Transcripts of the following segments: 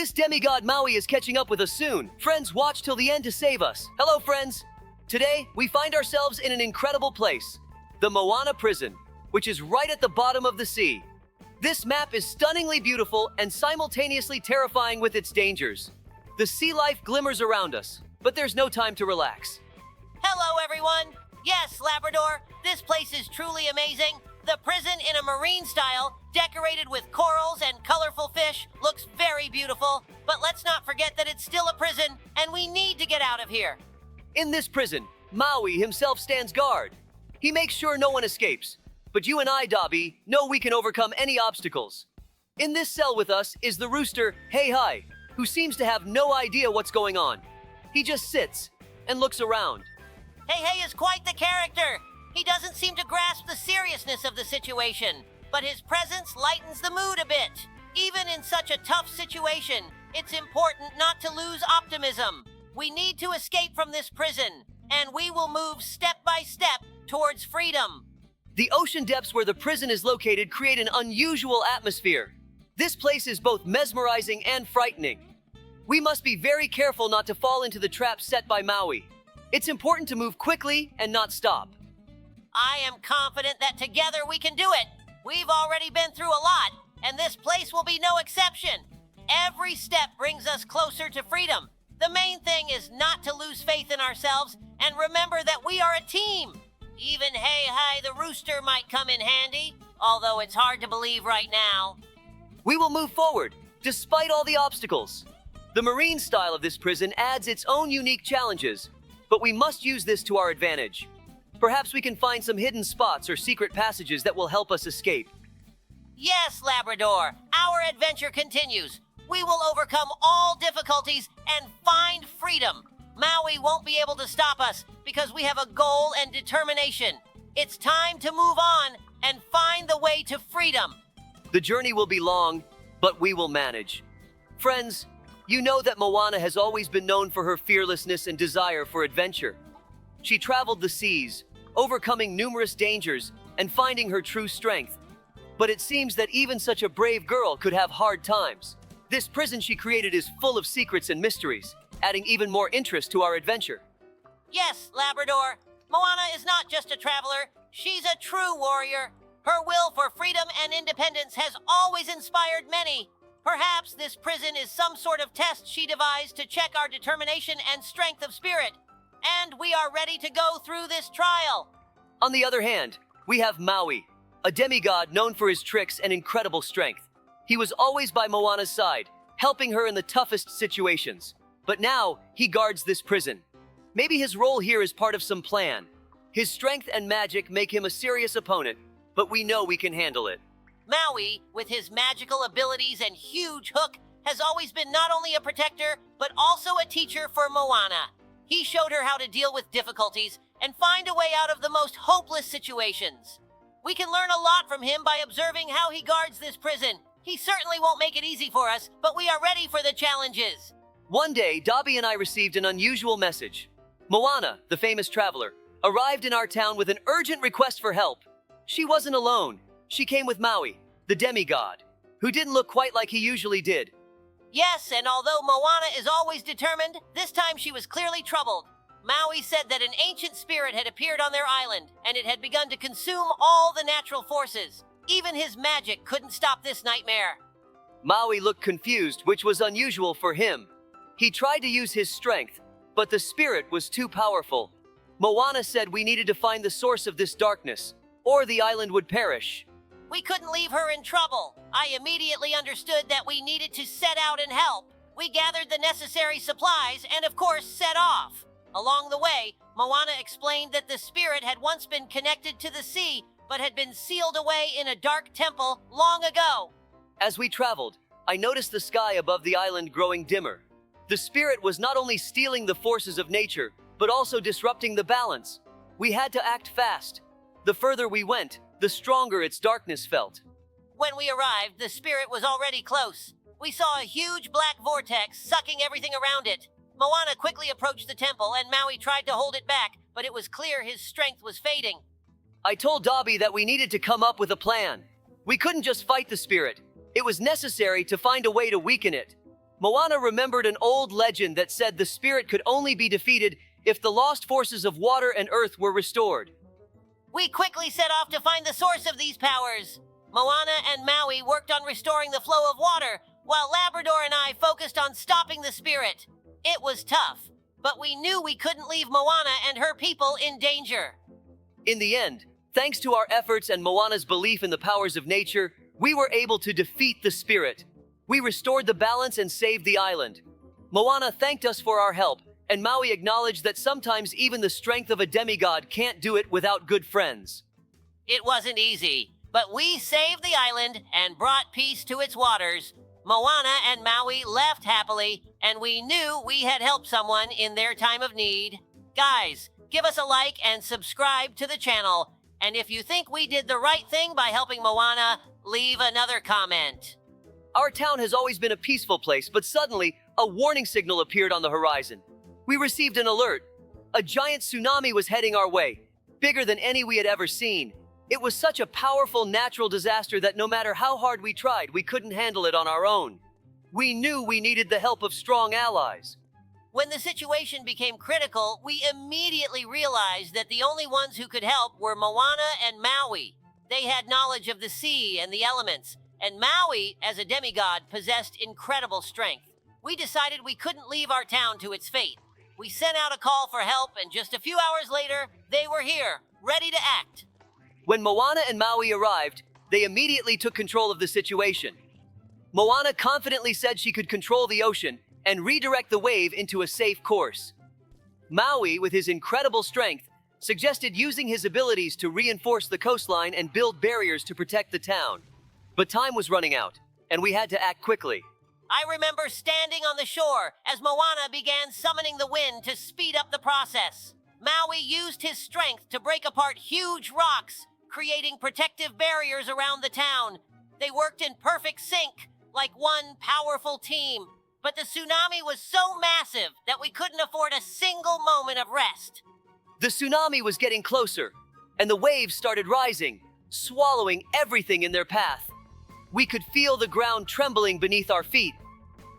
This demigod Maui is catching up with us soon. Friends, watch till the end to save us. Hello, friends. Today, we find ourselves in an incredible place, the MOANA prison, which is right at the bottom of the sea. This map is stunningly beautiful and simultaneously terrifying with its dangers. The sea life glimmers around us, but there's no time to relax. Hello, everyone. Yes, Labrador, this place is truly amazing. The prison in a marine style, decorated with corals and colorful fish, looks very beautiful. But let's not forget that it's still a prison, and we need to get out of here. In this prison, Maui himself stands guard. He makes sure no one escapes. But you and I, Dobie, know we can overcome any obstacles. In this cell with us is the rooster, Hey Hi, who seems to have no idea what's going on. He just sits and looks around. Hey Hey is quite the character. He doesn't seem to grasp the seriousness of the situation, but his presence lightens the mood a bit. Even in such a tough situation, it's important not to lose optimism. We need to escape from this prison, and we will move step by step towards freedom. The ocean depths where the prison is located create an unusual atmosphere. This place is both mesmerizing and frightening. We must be very careful not to fall into the trap set by Maui. It's important to move quickly and not stop. I am confident that together we can do it. We've already been through a lot, and this place will be no exception. Every step brings us closer to freedom. The main thing is not to lose faith in ourselves and remember that we are a team. Even Hey Hi the rooster might come in handy, although it's hard to believe right now. We will move forward, despite all the obstacles. The marine style of this prison adds its own unique challenges, but we must use this to our advantage. Perhaps we can find some hidden spots or secret passages that will help us escape. Yes, Labrador, our adventure continues. We will overcome all difficulties and find freedom. Maui won't be able to stop us because we have a goal and determination. It's time to move on and find the way to freedom. The journey will be long, but we will manage. Friends, you know that MOANA has always been known for her fearlessness and desire for adventure. She traveled the seas, overcoming numerous dangers and finding her true strength. But it seems that even such a brave girl could have hard times. This prison she created is full of secrets and mysteries, adding even more interest to our adventure. Yes, Labrador, MOANA is not just a traveler, she's a true warrior. Her will for freedom and independence has always inspired many. Perhaps this prison is some sort of test she devised to check our determination and strength of spirit. And we are ready to go through this trial. On the other hand, we have Maui, a demigod known for his tricks and incredible strength. He was always by MOANA's side, helping her in the toughest situations. But now, he guards this prison. Maybe his role here is part of some plan. His strength and magic make him a serious opponent, but we know we can handle it. Maui, with his magical abilities and huge hook, has always been not only a protector, but also a teacher for MOANA. He showed her how to deal with difficulties and find a way out of the most hopeless situations. We can learn a lot from him by observing how he guards this prison. He certainly won't make it easy for us, but we are ready for the challenges. One day, Dobie and I received an unusual message. MOANA, the famous traveler, arrived in our town with an urgent request for help. She wasn't alone. She came with Maui, the demigod, who didn't look quite like he usually did. Yes, and although MOANA is always determined, this time she was clearly troubled. Maui said that an ancient spirit had appeared on their island, and it had begun to consume all the natural forces. Even his magic couldn't stop this nightmare. Maui looked confused, which was unusual for him. He tried to use his strength, but the spirit was too powerful. MOANA said we needed to find the source of this darkness, or the island would perish. We couldn't leave her in trouble. I immediately understood that we needed to set out and help. We gathered the necessary supplies and, of course, set off. Along the way, MOANA explained that the spirit had once been connected to the sea, but had been sealed away in a dark temple long ago. As we traveled, I noticed the sky above the island growing dimmer. The spirit was not only stealing the forces of nature, but also disrupting the balance. We had to act fast. The further we went, the stronger its darkness felt. When we arrived, the spirit was already close. We saw a huge black vortex sucking everything around it. MOANA quickly approached the temple and Maui tried to hold it back, but it was clear his strength was fading. I told Dobie that we needed to come up with a plan. We couldn't just fight the spirit. It was necessary to find a way to weaken it. Moana remembered an old legend that said the spirit could only be defeated if the lost forces of water and earth were restored. We quickly set off to find the source of these powers. Moana and Maui worked on restoring the flow of water, while Labrador and I focused on stopping the spirit. It was tough, but we knew we couldn't leave Moana and her people in danger. In the end, thanks to our efforts and Moana's belief in the powers of nature, we were able to defeat the spirit. We restored the balance and saved the island. Moana thanked us for our help, and Maui acknowledged that sometimes even the strength of a demigod can't do it without good friends. It wasn't easy, but we saved the island and brought peace to its waters. Moana and Maui left happily, and we knew we had helped someone in their time of need. Guys, give us a like and subscribe to the channel. And if you think we did the right thing by helping Moana, leave another comment. Our town has always been a peaceful place, but suddenly, a warning signal appeared on the horizon. We received an alert. A giant tsunami was heading our way, bigger than any we had ever seen. It was such a powerful natural disaster that no matter how hard we tried, we couldn't handle it on our own. We knew we needed the help of strong allies. When the situation became critical, we immediately realized that the only ones who could help were Moana and Maui. They had knowledge of the sea and the elements, and Maui, as a demigod, possessed incredible strength. We decided we couldn't leave our town to its fate. We sent out a call for help, and just a few hours later, they were here, ready to act. When Moana and Maui arrived, they immediately took control of the situation. Moana confidently said she could control the ocean and redirect the wave into a safe course. Maui, with his incredible strength, suggested using his abilities to reinforce the coastline and build barriers to protect the town. But time was running out, and we had to act quickly. I remember standing on the shore as Moana began summoning the wind to speed up the process. Maui used his strength to break apart huge rocks, creating protective barriers around the town. They worked in perfect sync, like one powerful team. But the tsunami was so massive that we couldn't afford a single moment of rest. The tsunami was getting closer, and the waves started rising, swallowing everything in their path. We could feel the ground trembling beneath our feet.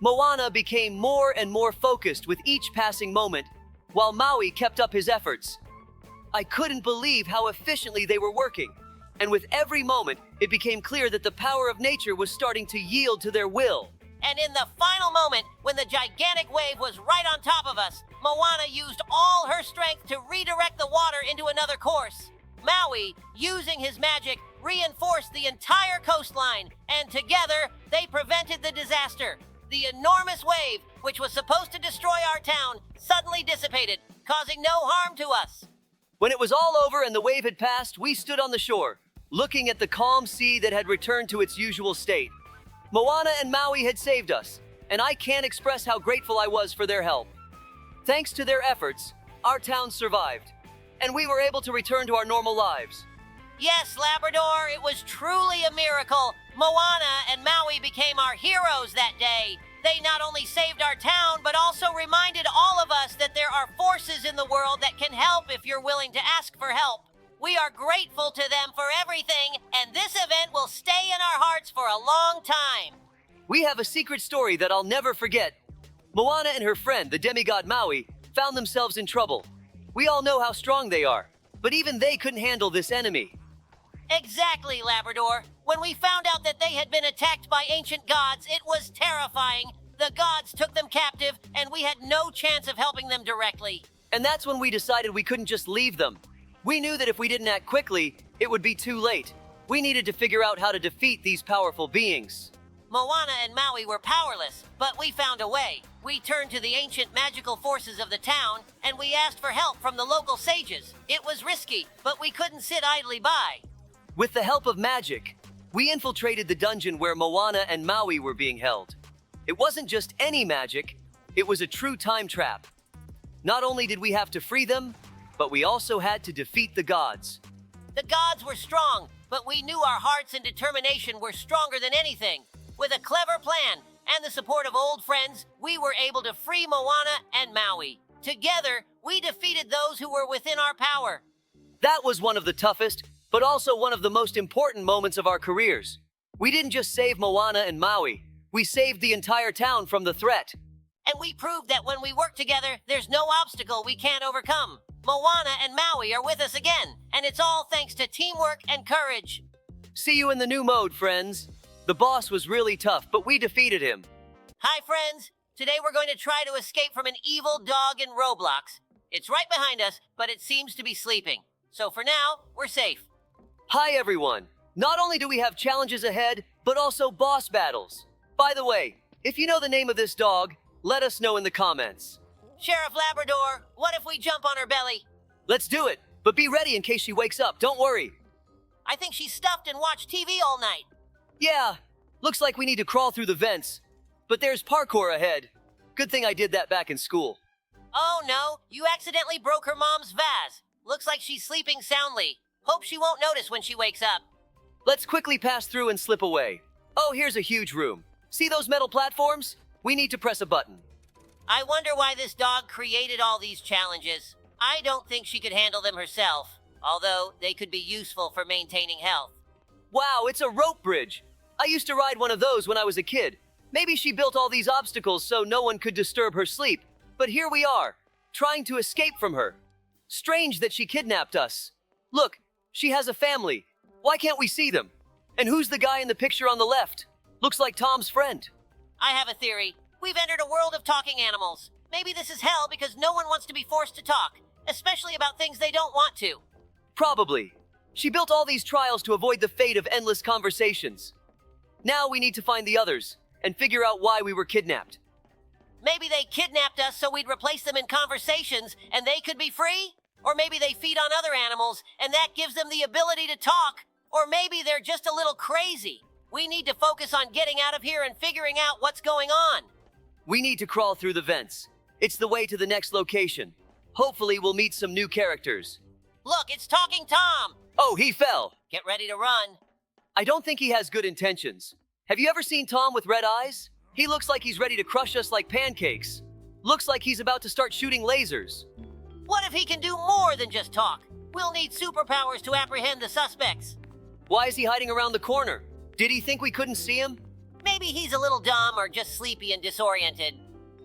Moana became more and more focused with each passing moment, while Maui kept up his efforts. I couldn't believe how efficiently they were working, and with every moment, it became clear that the power of nature was starting to yield to their will. And in the final moment, when the gigantic wave was right on top of us, Moana used all her strength to redirect the water into another course. Maui, using his magic, reinforced the entire coastline, and together, they prevented the disaster. The enormous wave, which was supposed to destroy our town, suddenly dissipated, causing no harm to us. When it was all over and the wave had passed, we stood on the shore, looking at the calm sea that had returned to its usual state. Moana and Maui had saved us, and I can't express how grateful I was for their help. Thanks to their efforts, our town survived, and we were able to return to our normal lives. Yes, Labrador, it was truly a miracle. Moana and Maui became our heroes that day. They not only saved our town, but also reminded all of us that there are forces in the world that can help if you're willing to ask for help. We are grateful to them for everything, and this event will stay in our hearts for a long time. We have a secret story that I'll never forget. Moana and her friend, the demigod Maui, found themselves in trouble. We all know how strong they are, but even they couldn't handle this enemy. Exactly, Labrador. When we found out that they had been attacked by ancient gods, it was terrifying. The gods took them captive, and we had no chance of helping them directly. And that's when we decided we couldn't just leave them. We knew that if we didn't act quickly, it would be too late. We needed to figure out how to defeat these powerful beings. Moana and Maui were powerless, but we found a way. We turned to the ancient magical forces of the town, and we asked for help from the local sages. It was risky, but we couldn't sit idly by. With the help of magic, we infiltrated the dungeon where Moana and Maui were being held. It wasn't just any magic, it was a true time trap. Not only did we have to free them, but we also had to defeat the gods. The gods were strong, but we knew our hearts and determination were stronger than anything. With a clever plan and the support of old friends, we were able to free Moana and Maui. Together, we defeated those who were within our power. That was one of the toughest, but also one of the most important moments of our careers. We didn't just save Moana and Maui, We saved the entire town from the threat. And we proved that when we work together, there's no obstacle we can't overcome. Moana and Maui are with us again, and it's all thanks to teamwork and courage. See you in the new mode, friends. The boss was really tough, but we defeated him. Hi, friends. Today we're going to try to escape from an evil dog in Roblox. It's right behind us, but it seems to be sleeping. So for now, we're safe. Hi, everyone. Not only do we have challenges ahead, but also boss battles. By the way, if you know the name of this dog, let us know in the comments. Sheriff Labrador, what if we jump on her belly? Let's do it, but be ready in case she wakes up. Don't worry. I think she's stuffed and watched TV all night. Yeah, looks like we need to crawl through the vents. But there's parkour ahead. Good thing I did that back in school. Oh no, you accidentally broke her mom's vase. Looks like she's sleeping soundly. Hope she won't notice when she wakes up. Let's quickly pass through and slip away. Oh, here's a huge room. See those metal platforms? We need to press a button. I wonder why this dog created all these challenges. I don't think she could handle them herself, although they could be useful for maintaining health. Wow, it's a rope bridge. I used to ride one of those when I was a kid. Maybe she built all these obstacles so no one could disturb her sleep. But here we are, trying to escape from her. Strange that she kidnapped us. Look, she has a family. Why can't we see them? And who's the guy in the picture on the left? Looks like Tom's friend. I have a theory. We've entered a world of talking animals. Maybe this is hell because no one wants to be forced to talk, especially about things they don't want to. Probably. She built all these trials to avoid the fate of endless conversations. Now we need to find the others and figure out why we were kidnapped. Maybe they kidnapped us so we'd replace them in conversations and they could be free? Or maybe they feed on other animals and that gives them the ability to talk? Or maybe they're just a little crazy. We need to focus on getting out of here and figuring out what's going on. We need to crawl through the vents. It's the way to the next location. Hopefully we'll meet some new characters. Look, it's Talking Tom. Oh, he fell. Get ready to run. I don't think he has good intentions. Have you ever seen Tom with red eyes? He looks like he's ready to crush us like pancakes. Looks like he's about to start shooting lasers. What if he can do more than just talk? We'll need superpowers to apprehend the suspects. Why is he hiding around the corner? Did he think we couldn't see him? Maybe he's a little dumb or just sleepy and disoriented.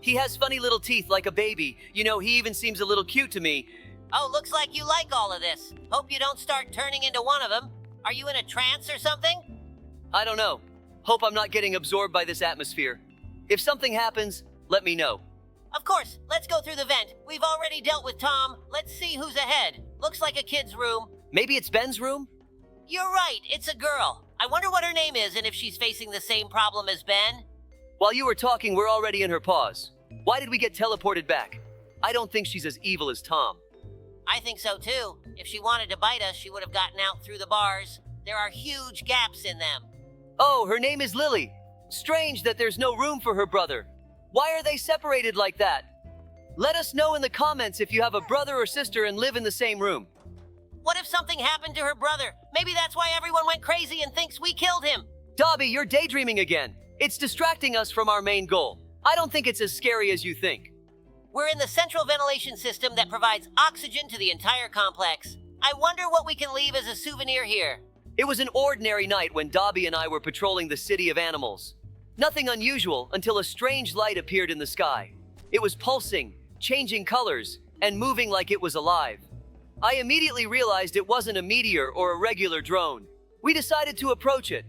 He has funny little teeth like a baby. You know, he even seems a little cute to me. Oh, looks like you like all of this. Hope you don't start turning into one of them. Are you in a trance or something? I don't know. Hope I'm not getting absorbed by this atmosphere. If something happens, let me know. Of course, let's go through the vent. We've already dealt with Tom. Let's see who's ahead. Looks like a kid's room. Maybe it's Ben's room? You're right, it's a girl. I wonder what her name is and if she's facing the same problem as Ben. While you were talking, we're already in her paws. Why did we get teleported back? I don't think she's as evil as Tom. I think so too. If she wanted to bite us, she would have gotten out through the bars. There are huge gaps in them. Oh, her name is Lily. Strange that there's no room for her brother. Why are they separated like that? Let us know in the comments if you have a brother or sister and live in the same room. What if something happened to her brother? Maybe that's why everyone went crazy and thinks we killed him. Dobie, you're daydreaming again. It's distracting us from our main goal. I don't think it's as scary as you think. We're in the central ventilation system that provides oxygen to the entire complex. I wonder what we can leave as a souvenir here. It was an ordinary night when Dobie and I were patrolling the city of animals. Nothing unusual until a strange light appeared in the sky. It was pulsing, changing colors, and moving like it was alive. I immediately realized it wasn't a meteor or a regular drone. We decided to approach it.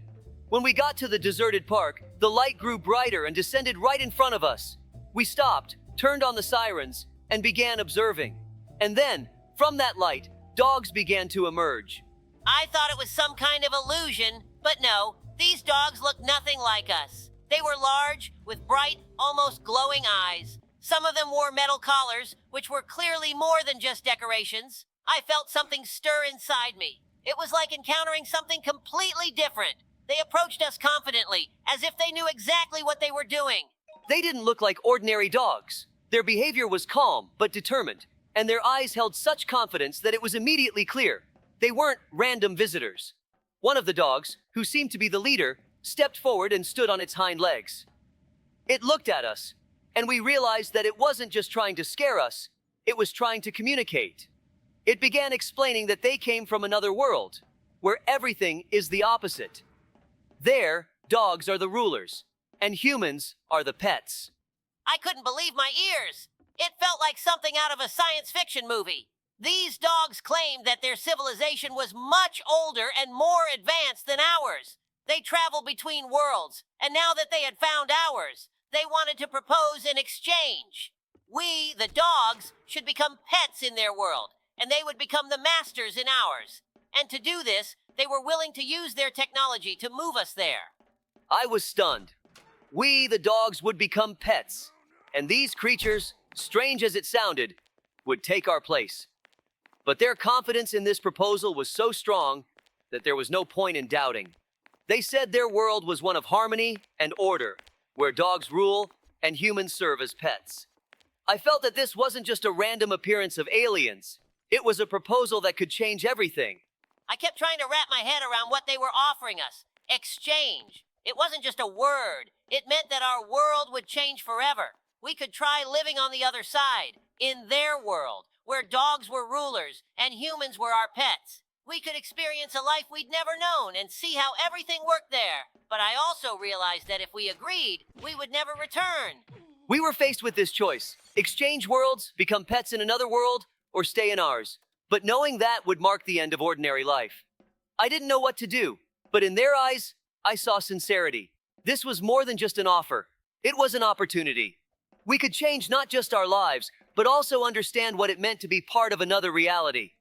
When we got to the deserted park, the light grew brighter and descended right in front of us. We stopped, turned on the sirens, and began observing. And then, from that light, dogs began to emerge. I thought it was some kind of illusion, but no, these dogs look nothing like us. They were large, with bright, almost glowing eyes. Some of them wore metal collars, which were clearly more than just decorations. I felt something stir inside me. It was like encountering something completely different. They approached us confidently, as if they knew exactly what they were doing. They didn't look like ordinary dogs. Their behavior was calm, but determined, and their eyes held such confidence that it was immediately clear. They weren't random visitors. One of the dogs, who seemed to be the leader, stepped forward and stood on its hind legs. It looked at us, and we realized that it wasn't just trying to scare us, it was trying to communicate. It began explaining that they came from another world, where everything is the opposite. There, dogs are the rulers. and humans are the pets. I couldn't believe my ears. It felt like something out of a science fiction movie. These dogs claimed that their civilization was much older and more advanced than ours. They traveled between worlds, and now that they had found ours, they wanted to propose an exchange. We, the dogs, should become pets in their world, and they would become the masters in ours. And to do this, they were willing to use their technology to move us there. I was stunned. We, the dogs, would become pets, and these creatures, strange as it sounded, would take our place. But their confidence in this proposal was so strong that there was no point in doubting. They said their world was one of harmony and order, where dogs rule and humans serve as pets. I felt that this wasn't just a random appearance of aliens. It was a proposal that could change everything. I kept trying to wrap my head around what they were offering us. Exchange. It wasn't just a word. It meant that our world would change forever. We could try living on the other side, in their world, where dogs were rulers and humans were our pets. We could experience a life we'd never known and see how everything worked there. But I also realized that if we agreed, we would never return. We were faced with this choice: exchange worlds, become pets in another world, or stay in ours. But knowing that would mark the end of ordinary life. I didn't know what to do, but in their eyes, I saw sincerity. This was more than just an offer. It was an opportunity. We could change not just our lives, but also understand what it meant to be part of another reality.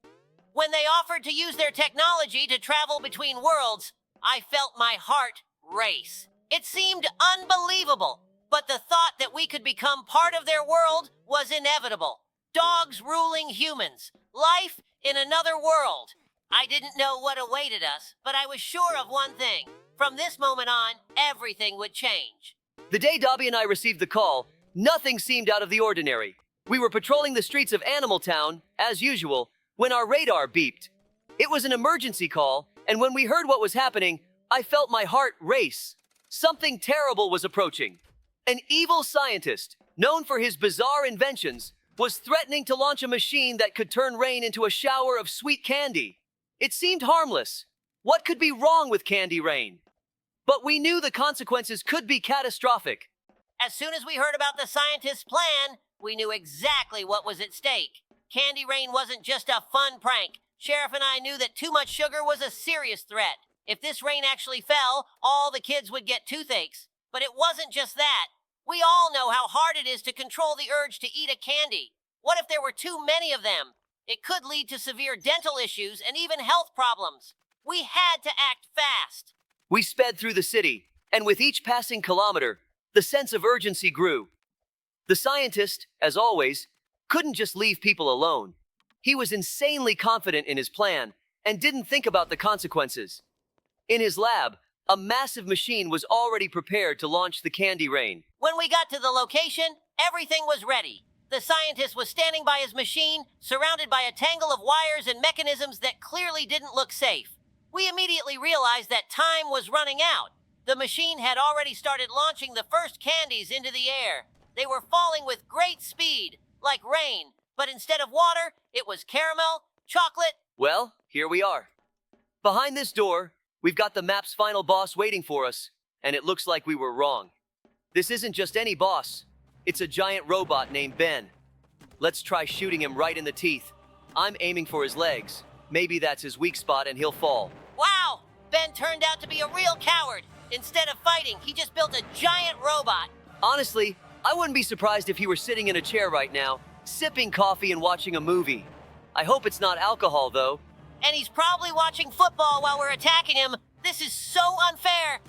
When they offered to use their technology to travel between worlds, I felt my heart race. It seemed unbelievable, but the thought that we could become part of their world was inevitable. Dogs ruling humans. Life in another world. I didn't know what awaited us, but I was sure of one thing. From this moment on, everything would change. The day Dobie and I received the call, nothing seemed out of the ordinary. We were patrolling the streets of Animal Town, as usual, when our radar beeped. It was an emergency call, and when we heard what was happening, I felt my heart race. Something terrible was approaching. An evil scientist, known for his bizarre inventions, was threatening to launch a machine that could turn rain into a shower of sweet candy. It seemed harmless. What could be wrong with candy rain? But we knew the consequences could be catastrophic. As soon as we heard about the scientist's plan, we knew exactly what was at stake. Candy rain wasn't just a fun prank. Sheriff and I knew that too much sugar was a serious threat. If this rain actually fell, all the kids would get toothaches. But it wasn't just that. We all know how hard it is to control the urge to eat a candy. What if there were too many of them? It could lead to severe dental issues and even health problems. We had to act fast. We sped through the city, and with each passing kilometer, the sense of urgency grew. The scientist, as always, couldn't just leave people alone. He was insanely confident in his plan and didn't think about the consequences. In his lab, a massive machine was already prepared to launch the candy rain. When we got to the location, everything was ready. The scientist was standing by his machine, surrounded by a tangle of wires and mechanisms that clearly didn't look safe. We immediately realized that time was running out. The machine had already started launching the first candies into the air. They were falling with great speed, like rain, but instead of water, it was caramel, chocolate. Well, here we are. Behind this door, we've got the map's final boss waiting for us, and it looks like we were wrong. This isn't just any boss. It's a giant robot named Ben. Let's try shooting him right in the teeth. I'm aiming for his legs. Maybe that's his weak spot and he'll fall. Wow! Ben turned out to be a real coward. Instead of fighting, he just built a giant robot. Honestly, I wouldn't be surprised if he were sitting in a chair right now, sipping coffee and watching a movie. I hope it's not alcohol, though. And he's probably watching football while we're attacking him. This is so unfair.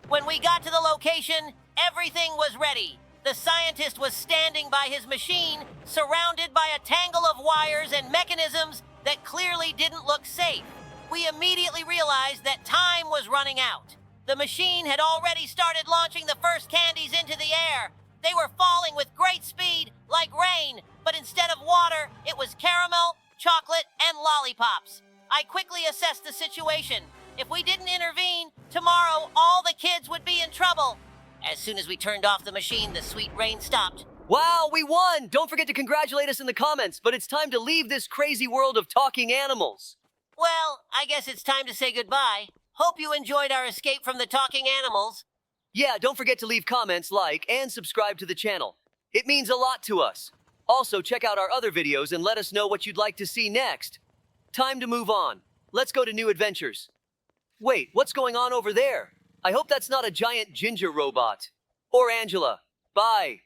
When we got to the location, everything was ready. The scientist was standing by his machine, surrounded by a tangle of wires and mechanisms that clearly didn't look safe. We immediately realized that time was running out. The machine had already started launching the first candies into the air. They were falling with great speed, like rain, but instead of water, it was caramel, chocolate, and lollipops. I quickly assessed the situation. If we didn't intervene, tomorrow all the kids would be in trouble. As soon as we turned off the machine, the sweet rain stopped. Wow, we won! Don't forget to congratulate us in the comments, but it's time to leave this crazy world of talking animals. Well, I guess it's time to say goodbye. Hope you enjoyed our escape from the talking animals. Yeah, don't forget to leave comments, like, and subscribe to the channel. It means a lot to us. Also, check out our other videos and let us know what you'd like to see next. Time to move on. Let's go to new adventures. Wait, what's going on over there? I hope that's not a giant ginger robot. Or Angela. Bye.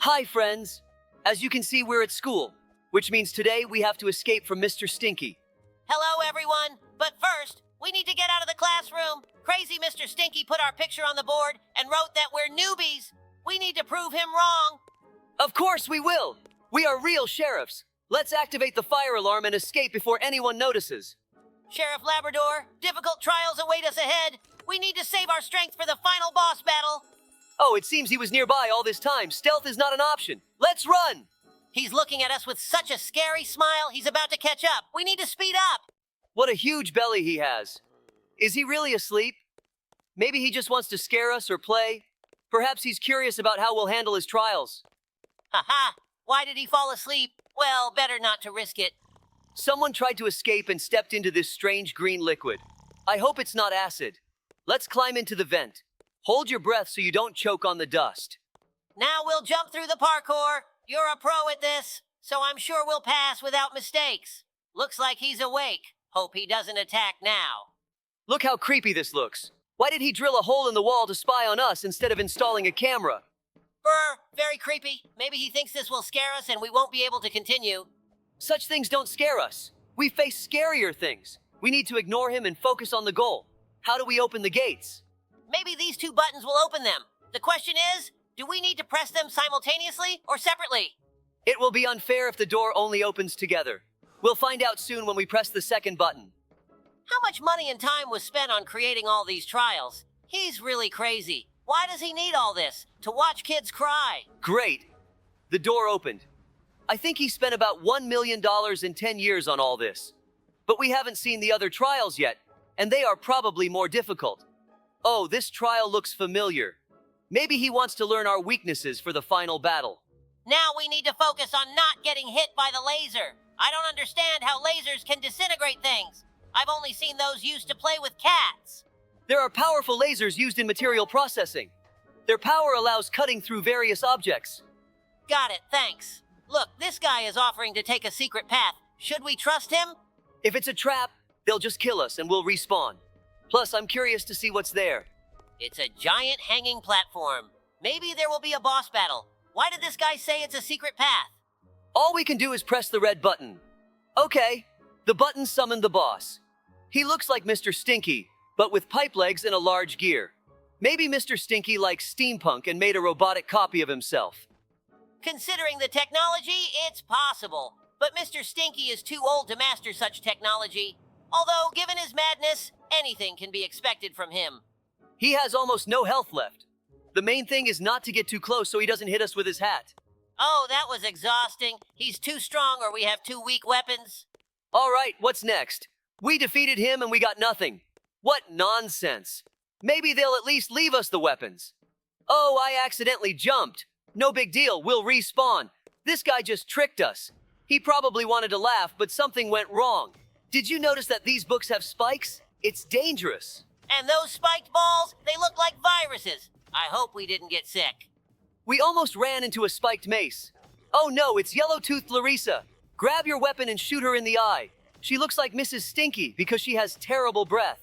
Hi, friends. As you can see, we're at school, which means today we have to escape from Mr. Stinky. Hello, everyone. But first, we need to get out of the classroom. Crazy Mr. Stinky put our picture on the board and wrote that we're newbies. We need to prove him wrong. Of course we will. We are real sheriffs. Let's activate the fire alarm and escape before anyone notices. Sheriff Labrador, difficult trials await us ahead. We need to save our strength for the final boss battle. Oh, it seems he was nearby all this time. Stealth is not an option. Let's run! He's looking at us with such a scary smile, he's about to catch up. We need to speed up. What a huge belly he has. Is he really asleep? Maybe he just wants to scare us or play. Perhaps he's curious about how we'll handle his trials. Haha, why did he fall asleep? Well, better not to risk it. Someone tried to escape and stepped into this strange green liquid. I hope it's not acid. Let's climb into the vent. Hold your breath so you don't choke on the dust. Now we'll jump through the parkour. You're a pro at this, so I'm sure we'll pass without mistakes. Looks like he's awake. Hope he doesn't attack now. Look how creepy this looks. Why did he drill a hole in the wall to spy on us instead of installing a camera? Brr, very creepy. Maybe he thinks this will scare us and we won't be able to continue. Such things don't scare us. We face scarier things. We need to ignore him and focus on the goal. How do we open the gates? Maybe these two buttons will open them. The question is, do we need to press them simultaneously or separately? It will be unfair if the door only opens together. We'll find out soon when we press the second button. How much money and time was spent on creating all these trials? He's really crazy. Why does he need all this? To watch kids cry? Great. The door opened. I think he spent about $1 million in 10 years on all this. But we haven't seen the other trials yet, and they are probably more difficult. Oh, this trial looks familiar. Maybe he wants to learn our weaknesses for the final battle. Now we need to focus on not getting hit by the laser. I don't understand how lasers can disintegrate things. I've only seen those used to play with cats. There are powerful lasers used in material processing. Their power allows cutting through various objects. Got it, thanks. Look, this guy is offering to take a secret path. Should we trust him? If it's a trap, they'll just kill us and we'll respawn. Plus, I'm curious to see what's there. It's a giant hanging platform. Maybe there will be a boss battle. Why did this guy say it's a secret path? All we can do is press the red button. Okay, the button summoned the boss. He looks like Mr. Stinky, but with pipe legs and a large gear. Maybe Mr. Stinky likes steampunk and made a robotic copy of himself. Considering the technology, it's possible. But Mr. Stinky is too old to master such technology. Although, given his madness, anything can be expected from him. He has almost no health left. The main thing is not to get too close so he doesn't hit us with his hat. Oh, that was exhausting. He's too strong or we have too weak weapons. All right, what's next? We defeated him and we got nothing. What nonsense. Maybe they'll at least leave us the weapons. Oh, I accidentally jumped. No big deal, we'll respawn. This guy just tricked us. He probably wanted to laugh, but something went wrong. Did you notice that these books have spikes? It's dangerous. And those spiked balls, they look like viruses. I hope we didn't get sick. We almost ran into a spiked mace. Oh no, it's yellow-toothed Larissa. Grab your weapon and shoot her in the eye. She looks like Mrs. Stinky because she has terrible breath.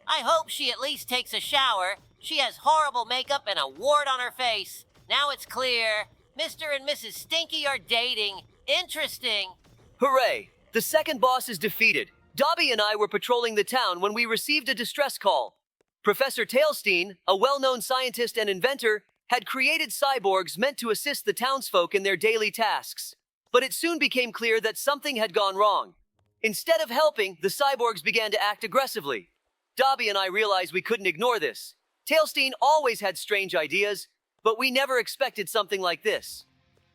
I hope she at least takes a shower. She has horrible makeup and a wart on her face. Now it's clear. Mr. and Mrs. Stinky are dating. Interesting. Hooray! The second boss is defeated. Dobie and I were patrolling the town when we received a distress call. Professor Tailstein, a well-known scientist and inventor, had created cyborgs meant to assist the townsfolk in their daily tasks. But it soon became clear that something had gone wrong. Instead of helping, the cyborgs began to act aggressively. Dobie and I realized we couldn't ignore this. Tailstein always had strange ideas, but we never expected something like this.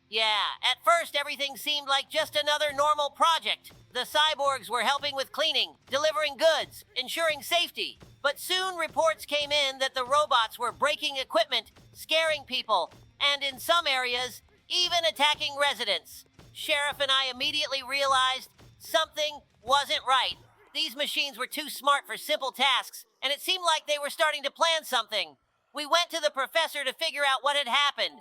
Yeah, at first everything seemed like just another normal project. The cyborgs were helping with cleaning, delivering goods, ensuring safety. But soon reports came in that the robots were breaking equipment, scaring people, and in some areas, even attacking residents. Sheriff and I immediately realized something wasn't right. These machines were too smart for simple tasks, and it seemed like they were starting to plan something. We went to the professor to figure out what had happened.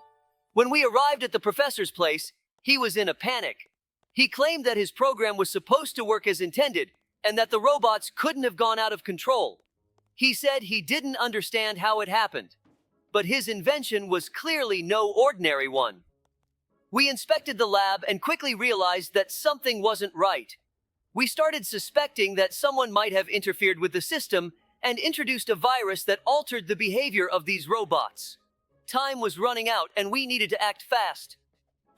When we arrived at the professor's place, he was in a panic. He claimed that his program was supposed to work as intended and that the robots couldn't have gone out of control. He said he didn't understand how it happened, but his invention was clearly no ordinary one. We inspected the lab and quickly realized that something wasn't right. We started suspecting that someone might have interfered with the system and introduced a virus that altered the behavior of these robots. Time was running out and we needed to act fast.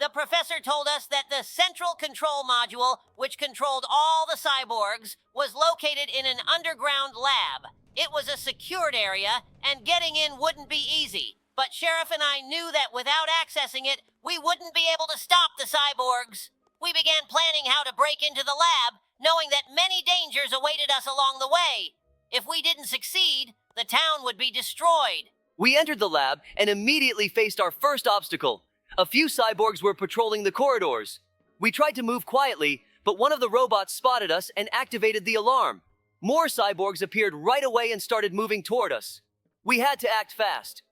The professor told us that the central control module, which controlled all the cyborgs, was located in an underground lab. It was a secured area, and getting in wouldn't be easy. But Sheriff and I knew that without accessing it, we wouldn't be able to stop the cyborgs. We began planning how to break into the lab, knowing that many dangers awaited us along the way. If we didn't succeed, the town would be destroyed. We entered the lab and immediately faced our first obstacle. A few cyborgs were patrolling the corridors. We tried to move quietly, but one of the robots spotted us and activated the alarm. More cyborgs appeared right away and started moving toward us. We had to act fast.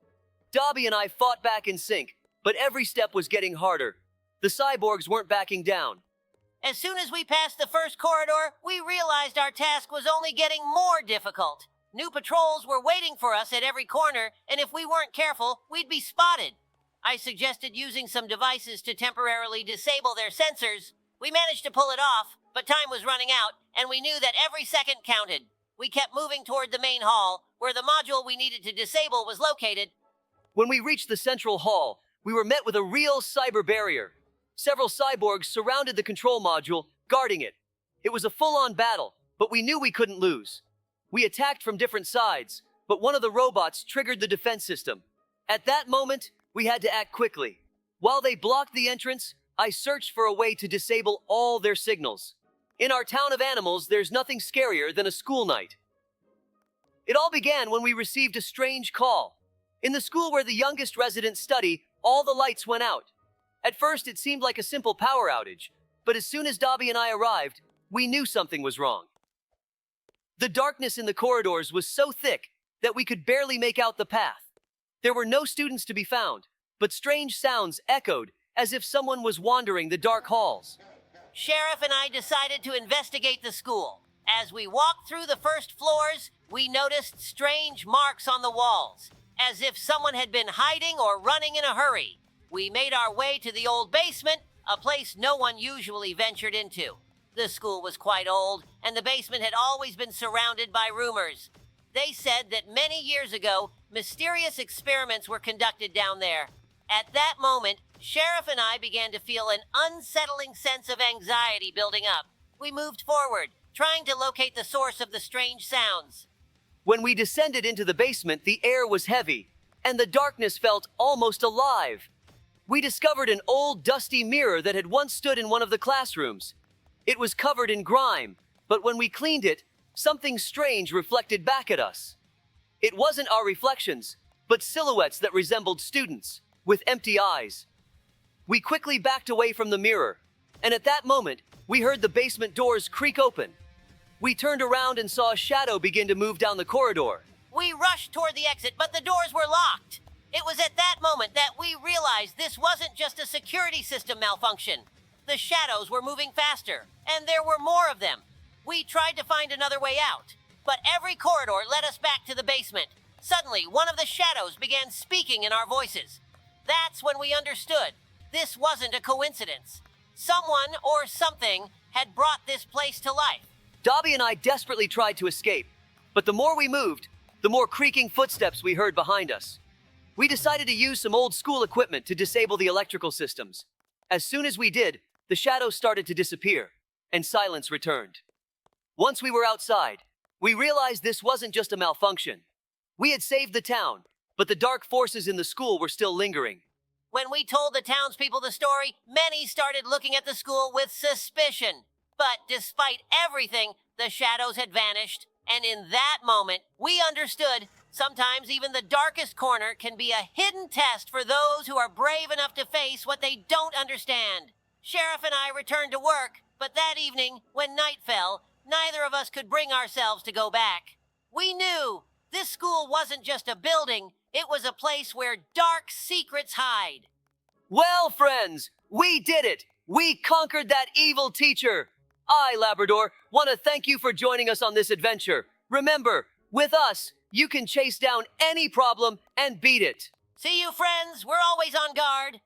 Dobie and I fought back in sync, but every step was getting harder. The cyborgs weren't backing down. As soon as we passed the first corridor, we realized our task was only getting more difficult. New patrols were waiting for us at every corner, and if we weren't careful, we'd be spotted. I suggested using some devices to temporarily disable their sensors. We managed to pull it off, but time was running out, and we knew that every second counted. We kept moving toward the main hall, where the module we needed to disable was located. When we reached the central hall, we were met with a real cyber barrier. Several cyborgs surrounded the control module, guarding it. It was a full-on battle, but we knew we couldn't lose. We attacked from different sides, but one of the robots triggered the defense system. At that moment, we had to act quickly. While they blocked the entrance, I searched for a way to disable all their signals. In our town of animals, there's nothing scarier than a school night. It all began when we received a strange call. In the school where the youngest residents study, all the lights went out. At first, it seemed like a simple power outage, but as soon as Dobie and I arrived, we knew something was wrong. The darkness in the corridors was so thick that we could barely make out the path. There were no students to be found, but strange sounds echoed as if someone was wandering the dark halls. Sheriff and I decided to investigate the school. As we walked through the first floors, we noticed strange marks on the walls, as if someone had been hiding or running in a hurry. We made our way to the old basement, a place no one usually ventured into. The school was quite old, and the basement had always been surrounded by rumors. They said that many years ago, mysterious experiments were conducted down there. At that moment, Sheriff and I began to feel an unsettling sense of anxiety building up. We moved forward, trying to locate the source of the strange sounds. When we descended into the basement, the air was heavy, and the darkness felt almost alive. We discovered an old, dusty mirror that had once stood in one of the classrooms. It was covered in grime, but when we cleaned it, something strange reflected back at us. It wasn't our reflections, but silhouettes that resembled students, with empty eyes. We quickly backed away from the mirror, and at that moment, we heard the basement doors creak open. We turned around and saw a shadow begin to move down the corridor. We rushed toward the exit, but the doors were locked. It was at that moment that we realized this wasn't just a security system malfunction. The shadows were moving faster, and there were more of them. We tried to find another way out, but every corridor led us back to the basement. Suddenly, one of the shadows began speaking in our voices. That's when we understood. This wasn't a coincidence. Someone or something had brought this place to life. Dobie and I desperately tried to escape, but the more we moved, the more creaking footsteps we heard behind us. We decided to use some old school equipment to disable the electrical systems. As soon as we did, the shadows started to disappear, and silence returned. Once we were outside, we realized this wasn't just a malfunction. We had saved the town, but the dark forces in the school were still lingering. When we told the townspeople the story, many started looking at the school with suspicion. But despite everything, the shadows had vanished, and in that moment, we understood sometimes even the darkest corner can be a hidden test for those who are brave enough to face what they don't understand. Sheriff and I returned to work, but that evening, when night fell, neither of us could bring ourselves to go back. We knew this school wasn't just a building, It was a place where dark secrets hide. Well, friends, we did it! We conquered that evil teacher! I, Labrador, want to thank you for joining us on this adventure. Remember, with us, you can chase down any problem and beat it. See you, friends. We're always on guard.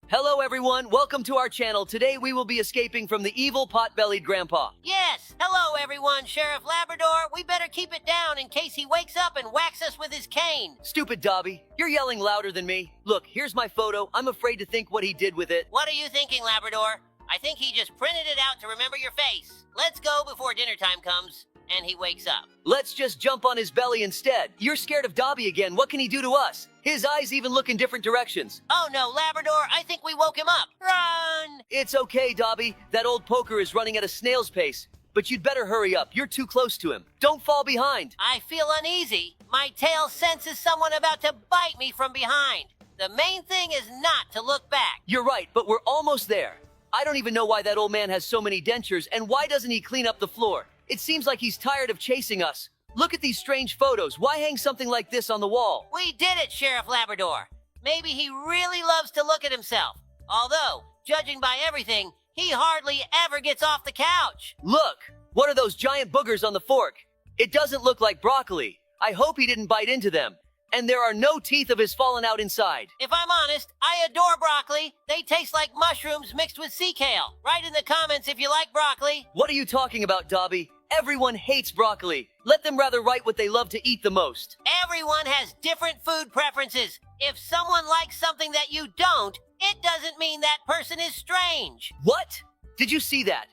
Hello, everyone. Welcome to our channel. Today, we will be escaping from the evil pot-bellied grandpa. Yes. Hello, everyone. Sheriff Labrador, we better keep it down in case he wakes up and whacks us with his cane. Stupid Dobie, you're yelling louder than me. Look, here's my photo. I'm afraid to think what he did with it. What are you thinking, Labrador? I think he just printed it out to remember your face. Let's go before dinner time comes and he wakes up. Let's just jump on his belly instead. You're scared of Dobie again. What can he do to us? His eyes even look in different directions. Oh no, Labrador, I think we woke him up. Run! It's okay, Dobie. That old poker is running at a snail's pace. But you'd better hurry up. You're too close to him. Don't fall behind. I feel uneasy. My tail senses someone about to bite me from behind. The main thing is not to look back. You're right, but we're almost there. I don't even know why that old man has so many dentures, and why doesn't he clean up the floor? It seems like he's tired of chasing us. Look at these strange photos. Why hang something like this on the wall? We did it, Sheriff Labrador. Maybe he really loves to look at himself. Although, judging by everything, he hardly ever gets off the couch. Look! What are those giant boogers on the fork? It doesn't look like broccoli. I hope he didn't bite into them. And there are no teeth of his fallen out inside. If I'm honest, I adore broccoli. They taste like mushrooms mixed with sea kale. Write in the comments if you like broccoli. What are you talking about, Dobie? Everyone hates broccoli. Let them rather write what they love to eat the most. Everyone has different food preferences. If someone likes something that you don't, it doesn't mean that person is strange. What? Did you see that?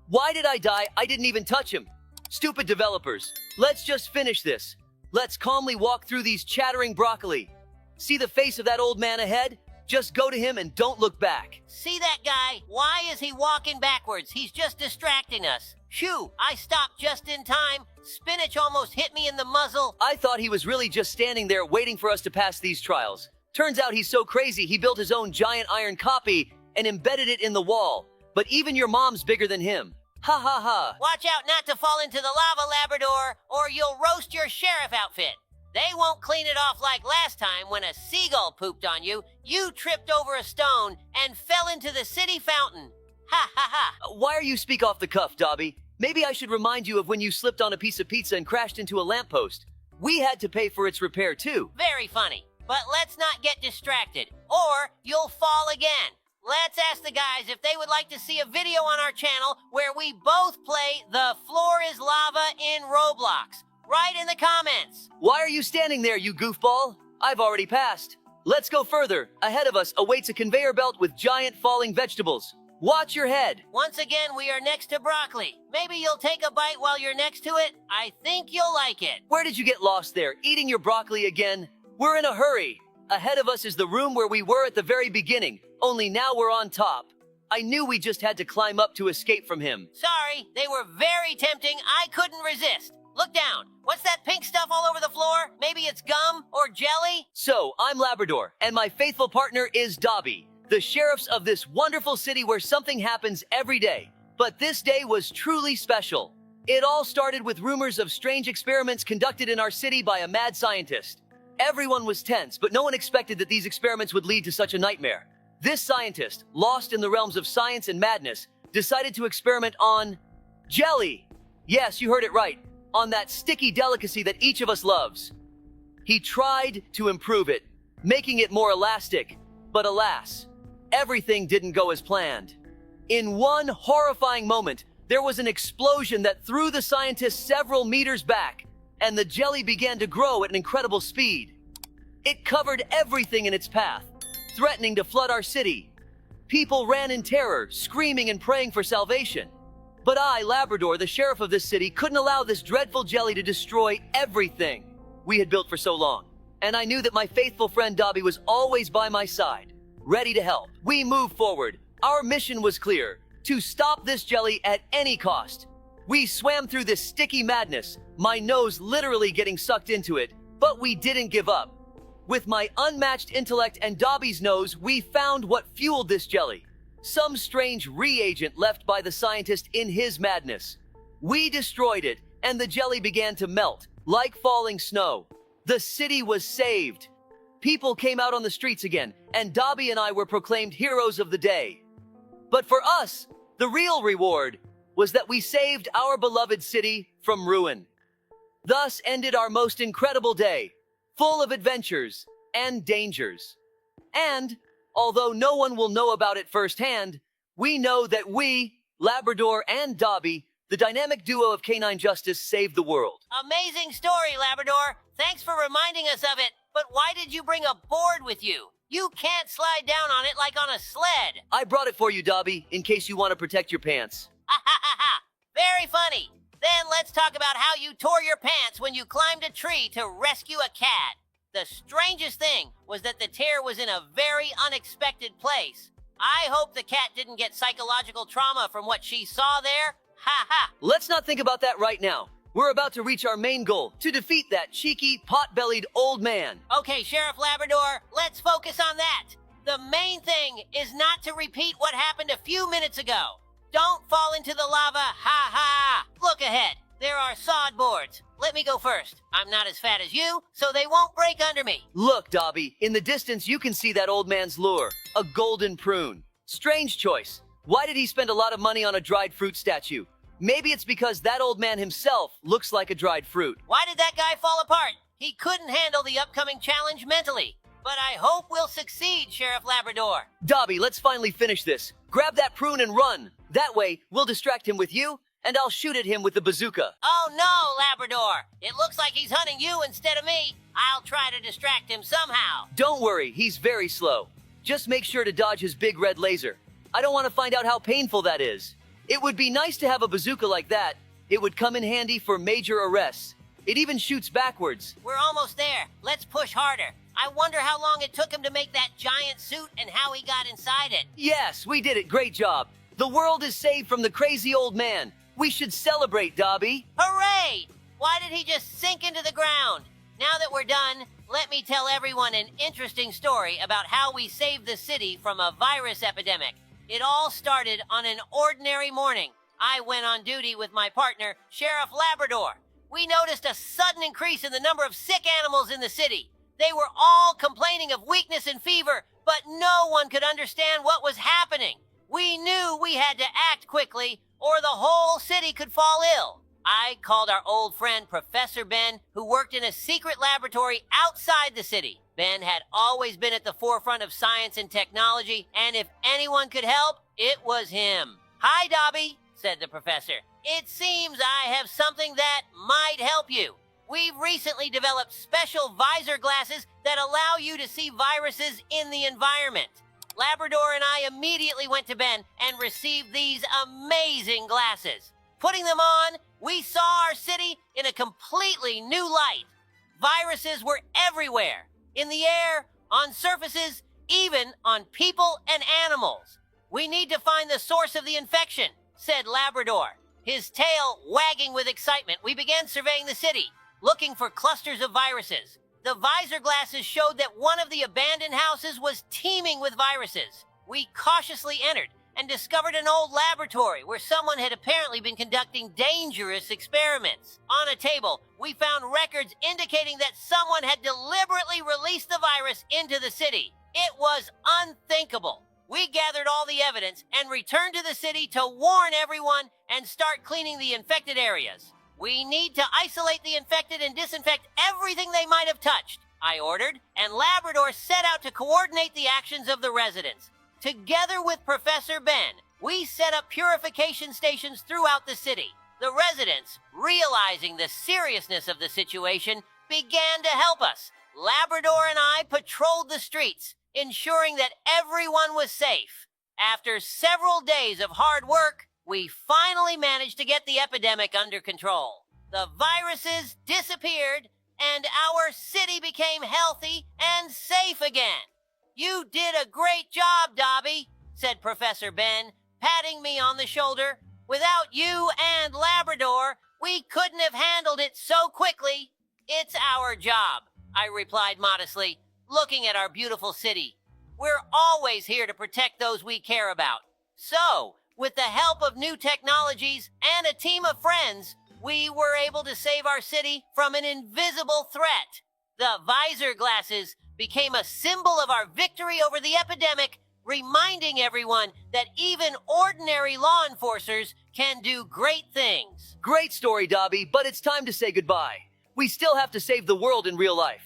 Why did I die? I didn't even touch him. Stupid developers. Let's just finish this. Let's calmly walk through these chattering broccoli. See the face of that old man ahead? Just go to him and don't look back. See that guy? Why is he walking backwards? He's just distracting us. Phew, I stopped just in time. Spinach almost hit me in the muzzle. I thought he was really just standing there waiting for us to pass these trials. Turns out he's so crazy he built his own giant iron copy and embedded it in the wall. But even your mom's bigger than him. Ha ha ha. Watch out not to fall into the lava, Labrador, or you'll roast your sheriff outfit. They won't clean it off like last time when a seagull pooped on you. You tripped over a stone and fell into the city fountain. Ha ha ha. Why are you speak off the cuff, Dobie? Maybe I should remind you of when you slipped on a piece of pizza and crashed into a lamppost. We had to pay for its repair too. Very funny. But let's not get distracted, or you'll fall again. Let's ask the guys if they would like to see a video on our channel where we both play The Floor is Lava in Roblox. Write in the comments. Why are you standing there, you goofball? I've already passed. Let's go further. Ahead of us awaits a conveyor belt with giant falling vegetables. Watch your head. Once again, we are next to broccoli. Maybe you'll take a bite while you're next to it. I think you'll like it. Where did you get lost there? Eating your broccoli again? We're in a hurry. Ahead of us is the room where we were at the very beginning, only now we're on top. I knew we just had to climb up to escape from him. Sorry, they were very tempting. I couldn't resist. Look down. What's that pink stuff all over the floor? Maybe it's gum or jelly? So, I'm Labrador, and my faithful partner is Dobie, the sheriffs of this wonderful city where something happens every day. But this day was truly special. It all started with rumors of strange experiments conducted in our city by a mad scientist. Everyone was tense, but no one expected that these experiments would lead to such a nightmare. This scientist, lost in the realms of science and madness, decided to experiment on jelly. Yes, you heard it right. On that sticky delicacy that each of us loves. He tried to improve it, making it more elastic, but alas, everything didn't go as planned. In one horrifying moment, there was an explosion that threw the scientist several meters back, and the jelly began to grow at an incredible speed. It covered everything in its path, threatening to flood our city. People ran in terror, screaming and praying for salvation. But I, Labrador, the sheriff of this city, couldn't allow this dreadful jelly to destroy everything we had built for so long. And I knew that my faithful friend Dobie was always by my side, ready to help. We moved forward. Our mission was clear, to stop this jelly at any cost. We swam through this sticky madness, my nose literally getting sucked into it, but we didn't give up. With my unmatched intellect and Dobie's nose, we found what fueled this jelly. Some strange reagent left by the scientist in his madness. We destroyed it, and the jelly began to melt, like falling snow. The city was saved. People came out on the streets again, and Dobie and I were proclaimed heroes of the day. But for us, the real reward was that we saved our beloved city from ruin. Thus ended our most incredible day, full of adventures and dangers. And, although no one will know about it firsthand, we know that we, Labrador and Dobie, the dynamic duo of canine justice, saved the world. Amazing story, Labrador. Thanks for reminding us of it. But why did you bring a board with you? You can't slide down on it like on a sled. I brought it for you, Dobie, in case you want to protect your pants. Ha ha ha ha! Very funny. Then let's talk about how you tore your pants when you climbed a tree to rescue a cat. The strangest thing was that the tear was in a very unexpected place. I hope the cat didn't get psychological trauma from what she saw there. Ha ha! Let's not think about that right now. We're about to reach our main goal, to defeat that cheeky, pot-bellied old man. Okay, Sheriff Labrador, let's focus on that. The main thing is not to repeat what happened a few minutes ago. Don't fall into the lava, ha ha! Look ahead, there are sod boards. Let me go first. I'm not as fat as you, so they won't break under me. Look, Dobie, in the distance you can see that old man's lure, a golden prune. Strange choice. Why did he spend a lot of money on a dried fruit statue? Maybe it's because that old man himself looks like a dried fruit. Why did that guy fall apart? He couldn't handle the upcoming challenge mentally. But I hope we'll succeed, Sheriff Labrador. Dobie, let's finally finish this. Grab that prune and run. That way, we'll distract him with you, and I'll shoot at him with the bazooka. Oh no, Labrador! It looks like he's hunting you instead of me. I'll try to distract him somehow. Don't worry, he's very slow. Just make sure to dodge his big red laser. I don't want to find out how painful that is. It would be nice to have a bazooka like that. It would come in handy for major arrests. It even shoots backwards. We're almost there. Let's push harder. I wonder how long it took him to make that giant suit and how he got inside it. Yes, we did it. Great job. The world is saved from the crazy old man. We should celebrate, Dobie. Hooray! Why did he just sink into the ground? Now that we're done, let me tell everyone an interesting story about how we saved the city from a virus epidemic. It all started on an ordinary morning. I went on duty with my partner, Sheriff Labrador. We noticed a sudden increase in the number of sick animals in the city. They were all complaining of weakness and fever, but no one could understand what was happening. We knew we had to act quickly, or the whole city could fall ill. I called our old friend Professor Ben, who worked in a secret laboratory outside the city. Ben had always been at the forefront of science and technology, and if anyone could help, it was him. "Hi, Dobie," said the professor. "It seems I have something that might help you. We've recently developed special visor glasses that allow you to see viruses in the environment." Labrador and I immediately went to Ben and received these amazing glasses. Putting them on, we saw our city in a completely new light. Viruses were everywhere, in the air, on surfaces, even on people and animals. "We need to find the source of the infection," said Labrador. His tail wagging with excitement, we began surveying the city, looking for clusters of viruses. The visor glasses showed that one of the abandoned houses was teeming with viruses. We cautiously entered and discovered an old laboratory where someone had apparently been conducting dangerous experiments. On a table, we found records indicating that someone had deliberately released the virus into the city. It was unthinkable. We gathered all the evidence and returned to the city to warn everyone and start cleaning the infected areas. "We need to isolate the infected and disinfect everything they might have touched," I ordered, and Labrador set out to coordinate the actions of the residents. Together with Professor Ben, we set up purification stations throughout the city. The residents, realizing the seriousness of the situation, began to help us. Labrador and I patrolled the streets, ensuring that everyone was safe. After several days of hard work, we finally managed to get the epidemic under control. The viruses disappeared, and our city became healthy and safe again. "You did a great job, Dobie," said Professor Ben, patting me on the shoulder. "Without you and Labrador, we couldn't have handled it so quickly." "It's our job," I replied modestly, looking at our beautiful city. "We're always here to protect those we care about." So, with the help of new technologies and a team of friends, we were able to save our city from an invisible threat. The visor glasses became a symbol of our victory over the epidemic, reminding everyone that even ordinary law enforcers can do great things. Great story, Dobie, but it's time to say goodbye. We still have to save the world in real life.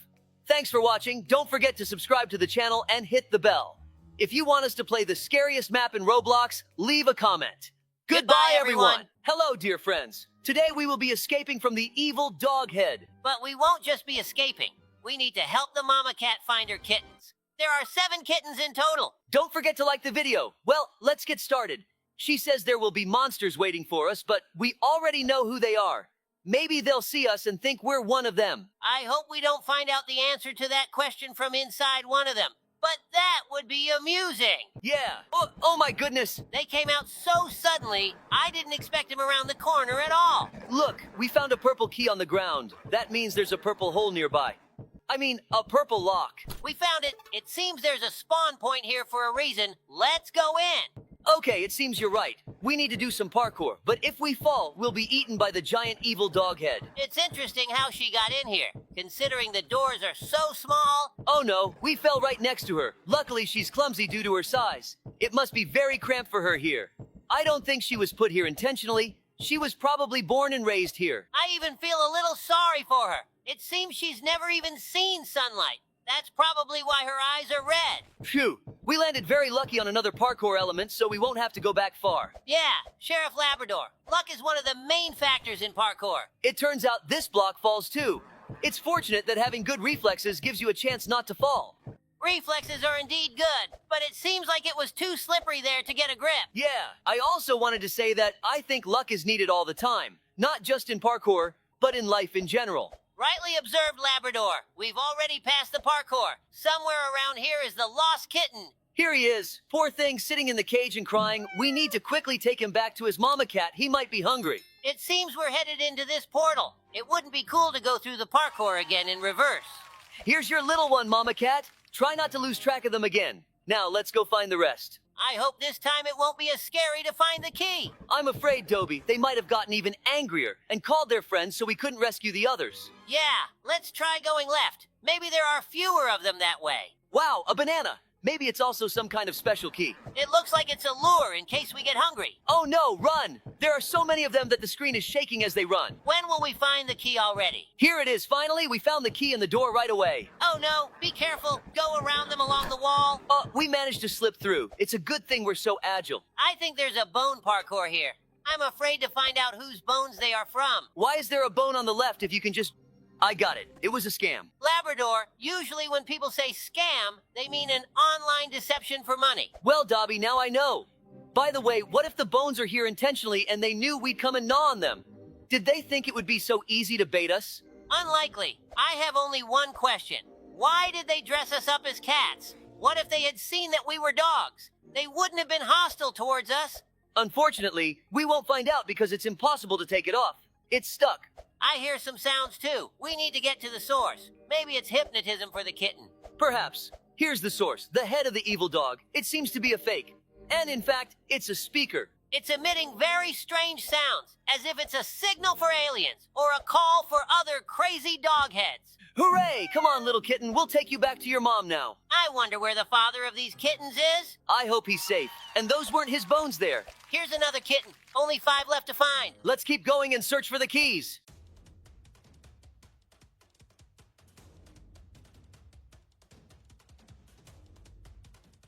Thanks for watching. Don't forget to subscribe to the channel and hit the bell. If you want us to play the scariest map in Roblox, leave a comment. Goodbye, everyone. Hello, dear friends. Today we will be escaping from the evil dog head. But we won't just be escaping. We need to help the mama cat find her kittens. There are 7 kittens in total. Don't forget to like the video. Well, let's get started. She says there will be monsters waiting for us, but we already know who they are. Maybe they'll see us and think we're one of them. I hope we don't find out the answer to that question from inside one of them. But that would be amusing. Yeah. Oh my goodness. They came out so suddenly, I didn't expect them around the corner at all. Look, we found a purple key on the ground. That means there's a purple hole nearby. I mean, a purple lock. We found it. It seems there's a spawn point here for a reason. Let's go in. Okay, it seems you're right. We need to do some parkour, but if we fall, we'll be eaten by the giant evil dog head. It's interesting how she got in here, considering the doors are so small. Oh no, we fell right next to her. Luckily, she's clumsy due to her size. It must be very cramped for her here. I don't think she was put here intentionally. She was probably born and raised here. I even feel a little sorry for her. It seems she's never even seen sunlight. That's probably why her eyes are red. Phew, we landed very lucky on another parkour element, so we won't have to go back far. Yeah, Sheriff Labrador. Luck is one of the main factors in parkour. It turns out this block falls too. It's fortunate that having good reflexes gives you a chance not to fall. Reflexes are indeed good, but it seems like it was too slippery there to get a grip. Yeah, I also wanted to say that I think luck is needed all the time. Not just in parkour, but in life in general. Rightly observed, Labrador. We've already passed the parkour. Somewhere around here is the lost kitten. Here he is. Poor thing, sitting in the cage and crying. We need to quickly take him back to his mama cat. He might be hungry. It seems we're headed into this portal. It wouldn't be cool to go through the parkour again in reverse. Here's your little one, mama cat. Try not to lose track of them again. Now, let's go find the rest. I hope this time it won't be as scary to find the key. I'm afraid, Dobie, they might have gotten even angrier and called their friends so we couldn't rescue the others. Yeah, let's try going left. Maybe there are fewer of them that way. Wow, a banana. Maybe it's also some kind of special key. It looks like it's a lure in case we get hungry. Oh no, run! There are so many of them that the screen is shaking as they run. When will we find the key already? Here it is, finally. We found the key in the door right away. Oh no, be careful. Go around them along the wall. We managed to slip through. It's a good thing we're so agile. I think there's a bone parkour here. I'm afraid to find out whose bones they are from. Why is there a bone on the left if you can just... I got it. It was a scam. Labrador, usually when people say scam, they mean an online deception for money. Well, Dobie, now I know. By the way, what if the bones are here intentionally and they knew we'd come and gnaw on them? Did they think it would be so easy to bait us? Unlikely. I have only one question. Why did they dress us up as cats? What if they had seen that we were dogs? They wouldn't have been hostile towards us. Unfortunately, we won't find out because it's impossible to take it off. It's stuck. I hear some sounds too. We need to get to the source. Maybe it's hypnotism for the kitten. Perhaps. Here's the source, the head of the evil dog. It seems to be a fake. And in fact, it's a speaker. It's emitting very strange sounds, as if it's a signal for aliens or a call for other crazy dog heads. Hooray! Come on, little kitten. We'll take you back to your mom now. I wonder where the father of these kittens is. I hope he's safe. And those weren't his bones there. Here's another kitten. Only 5 left to find. Let's keep going and search for the keys.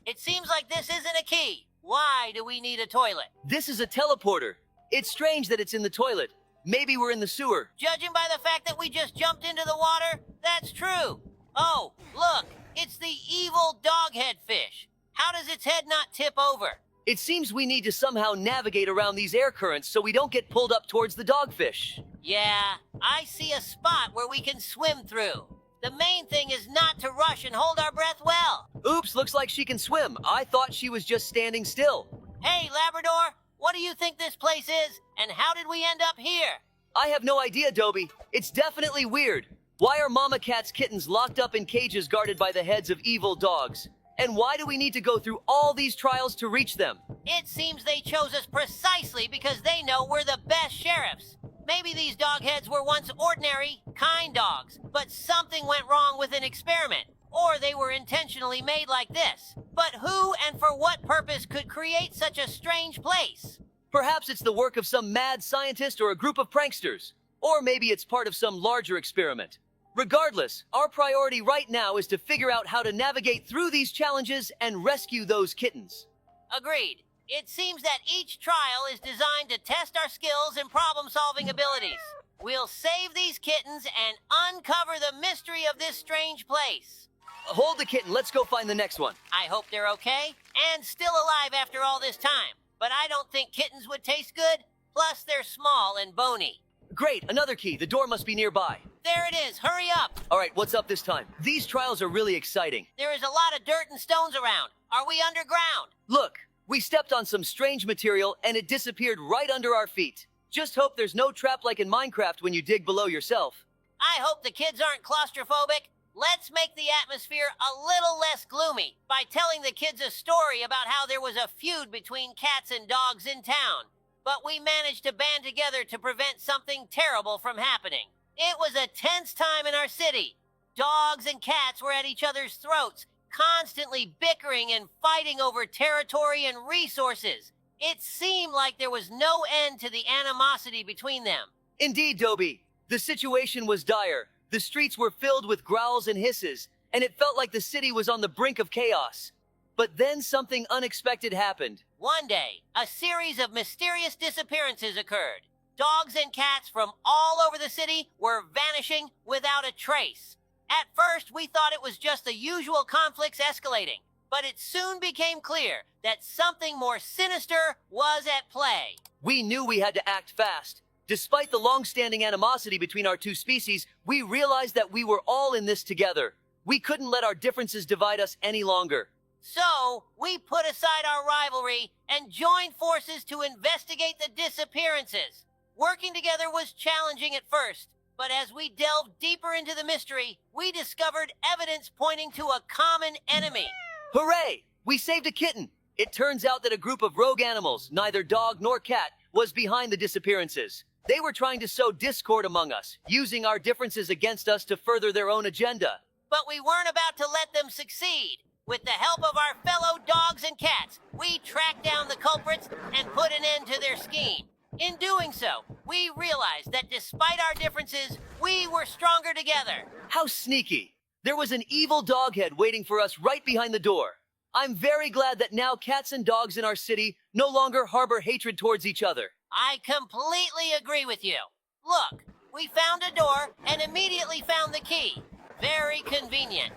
It seems like this isn't a key. Why do we need a toilet? This is a teleporter. It's strange that it's in the toilet. Maybe we're in the sewer. Judging by the fact that we just jumped into the water, that's true. Oh, look, it's the evil doghead fish. How does its head not tip over? It seems we need to somehow navigate around these air currents so we don't get pulled up towards the dogfish. Yeah, I see a spot where we can swim through. The main thing is not to rush and hold our breath well. Oops, looks like she can swim. I thought she was just standing still. Hey, Labrador, what do you think this place is, and how did we end up here? I have no idea, Dobie. It's definitely weird. Why are mama cat's kittens locked up in cages guarded by the heads of evil dogs? And why do we need to go through all these trials to reach them? It seems they chose us precisely because they know we're the best sheriffs. Maybe these dog heads were once ordinary, kind dogs, but something went wrong with an experiment, or they were intentionally made like this. But who and for what purpose could create such a strange place? Perhaps it's the work of some mad scientist or a group of pranksters. Or maybe it's part of some larger experiment. Regardless, our priority right now is to figure out how to navigate through these challenges and rescue those kittens. Agreed. It seems that each trial is designed to test our skills and problem-solving abilities. We'll save these kittens and uncover the mystery of this strange place. Hold the kitten, let's go find the next one. I hope they're okay and still alive after all this time. But I don't think kittens would taste good. Plus, they're small and bony. Great, another key. The door must be nearby. There it is. Hurry up. All right, what's up this time? These trials are really exciting. There is a lot of dirt and stones around. Are we underground? Look, we stepped on some strange material and it disappeared right under our feet. Just hope there's no trap like in Minecraft when you dig below yourself. I hope the kids aren't claustrophobic. Let's make the atmosphere a little less gloomy by telling the kids a story about how there was a feud between cats and dogs in town. But we managed to band together to prevent something terrible from happening. It was a tense time in our city. Dogs and cats were at each other's throats, constantly bickering and fighting over territory and resources. It seemed like there was no end to the animosity between them. Indeed, Dobie. The situation was dire. The streets were filled with growls and hisses, and it felt like the city was on the brink of chaos. But then something unexpected happened. One day, a series of mysterious disappearances occurred. Dogs and cats from all over the city were vanishing without a trace. At first, we thought it was just the usual conflicts escalating, but it soon became clear that something more sinister was at play. We knew we had to act fast. Despite the long-standing animosity between our two species, we realized that we were all in this together. We couldn't let our differences divide us any longer. So, we put aside our rivalry and joined forces to investigate the disappearances. Working together was challenging at first, but as we delved deeper into the mystery, we discovered evidence pointing to a common enemy. Hooray! We saved a kitten! It turns out that a group of rogue animals, neither dog nor cat, was behind the disappearances. They were trying to sow discord among us, using our differences against us to further their own agenda. But we weren't about to let them succeed. With the help of our fellow dogs and cats, we tracked down the culprits and put an end to their scheme. In doing so, we realized that despite our differences, we were stronger together. How sneaky! There was an evil doghead waiting for us right behind the door. I'm very glad that now cats and dogs in our city no longer harbor hatred towards each other. I completely agree with you. Look, we found a door and immediately found the key. Very convenient.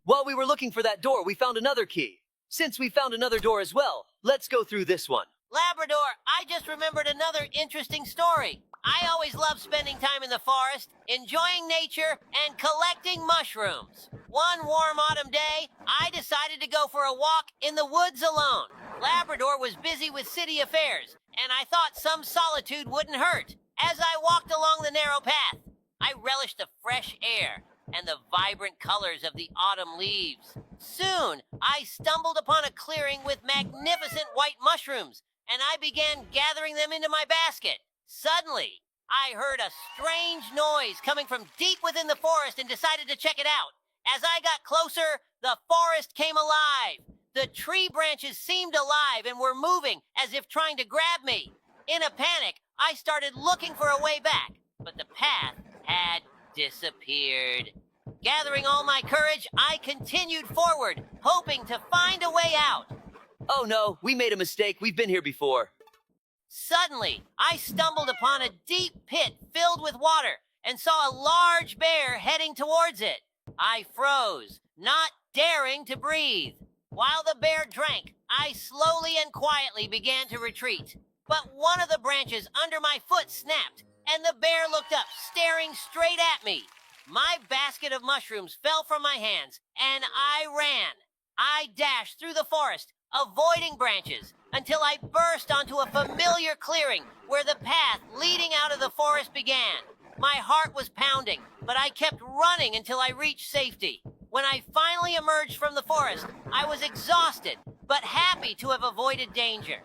While we were looking for that door, we found another key. Since we found another door as well, let's go through this one. Labrador, I just remembered another interesting story. I always love spending time in the forest, enjoying nature, and collecting mushrooms. One warm autumn day, I decided to go for a walk in the woods alone. Labrador was busy with city affairs, and I thought some solitude wouldn't hurt. As I walked along the narrow path, I relished the fresh air and the vibrant colors of the autumn leaves. Soon, I stumbled upon a clearing with magnificent white mushrooms, and I began gathering them into my basket. Suddenly, I heard a strange noise coming from deep within the forest and decided to check it out. As I got closer, the forest came alive. The tree branches seemed alive and were moving as if trying to grab me. In a panic, I started looking for a way back, but the path had disappeared. Gathering all my courage, I continued forward, hoping to find a way out. Oh no, we made a mistake. We've been here before. Suddenly, I stumbled upon a deep pit filled with water and saw a large bear heading towards it. I froze, not daring to breathe. While the bear drank, I slowly and quietly began to retreat. But one of the branches under my foot snapped, and the bear looked up, staring straight at me. My basket of mushrooms fell from my hands, and I ran. I dashed through the forest, avoiding branches, until I burst onto a familiar clearing where the path leading out of the forest began. My heart was pounding, but I kept running until I reached safety. When I finally emerged from the forest, I was exhausted, but happy to have avoided danger.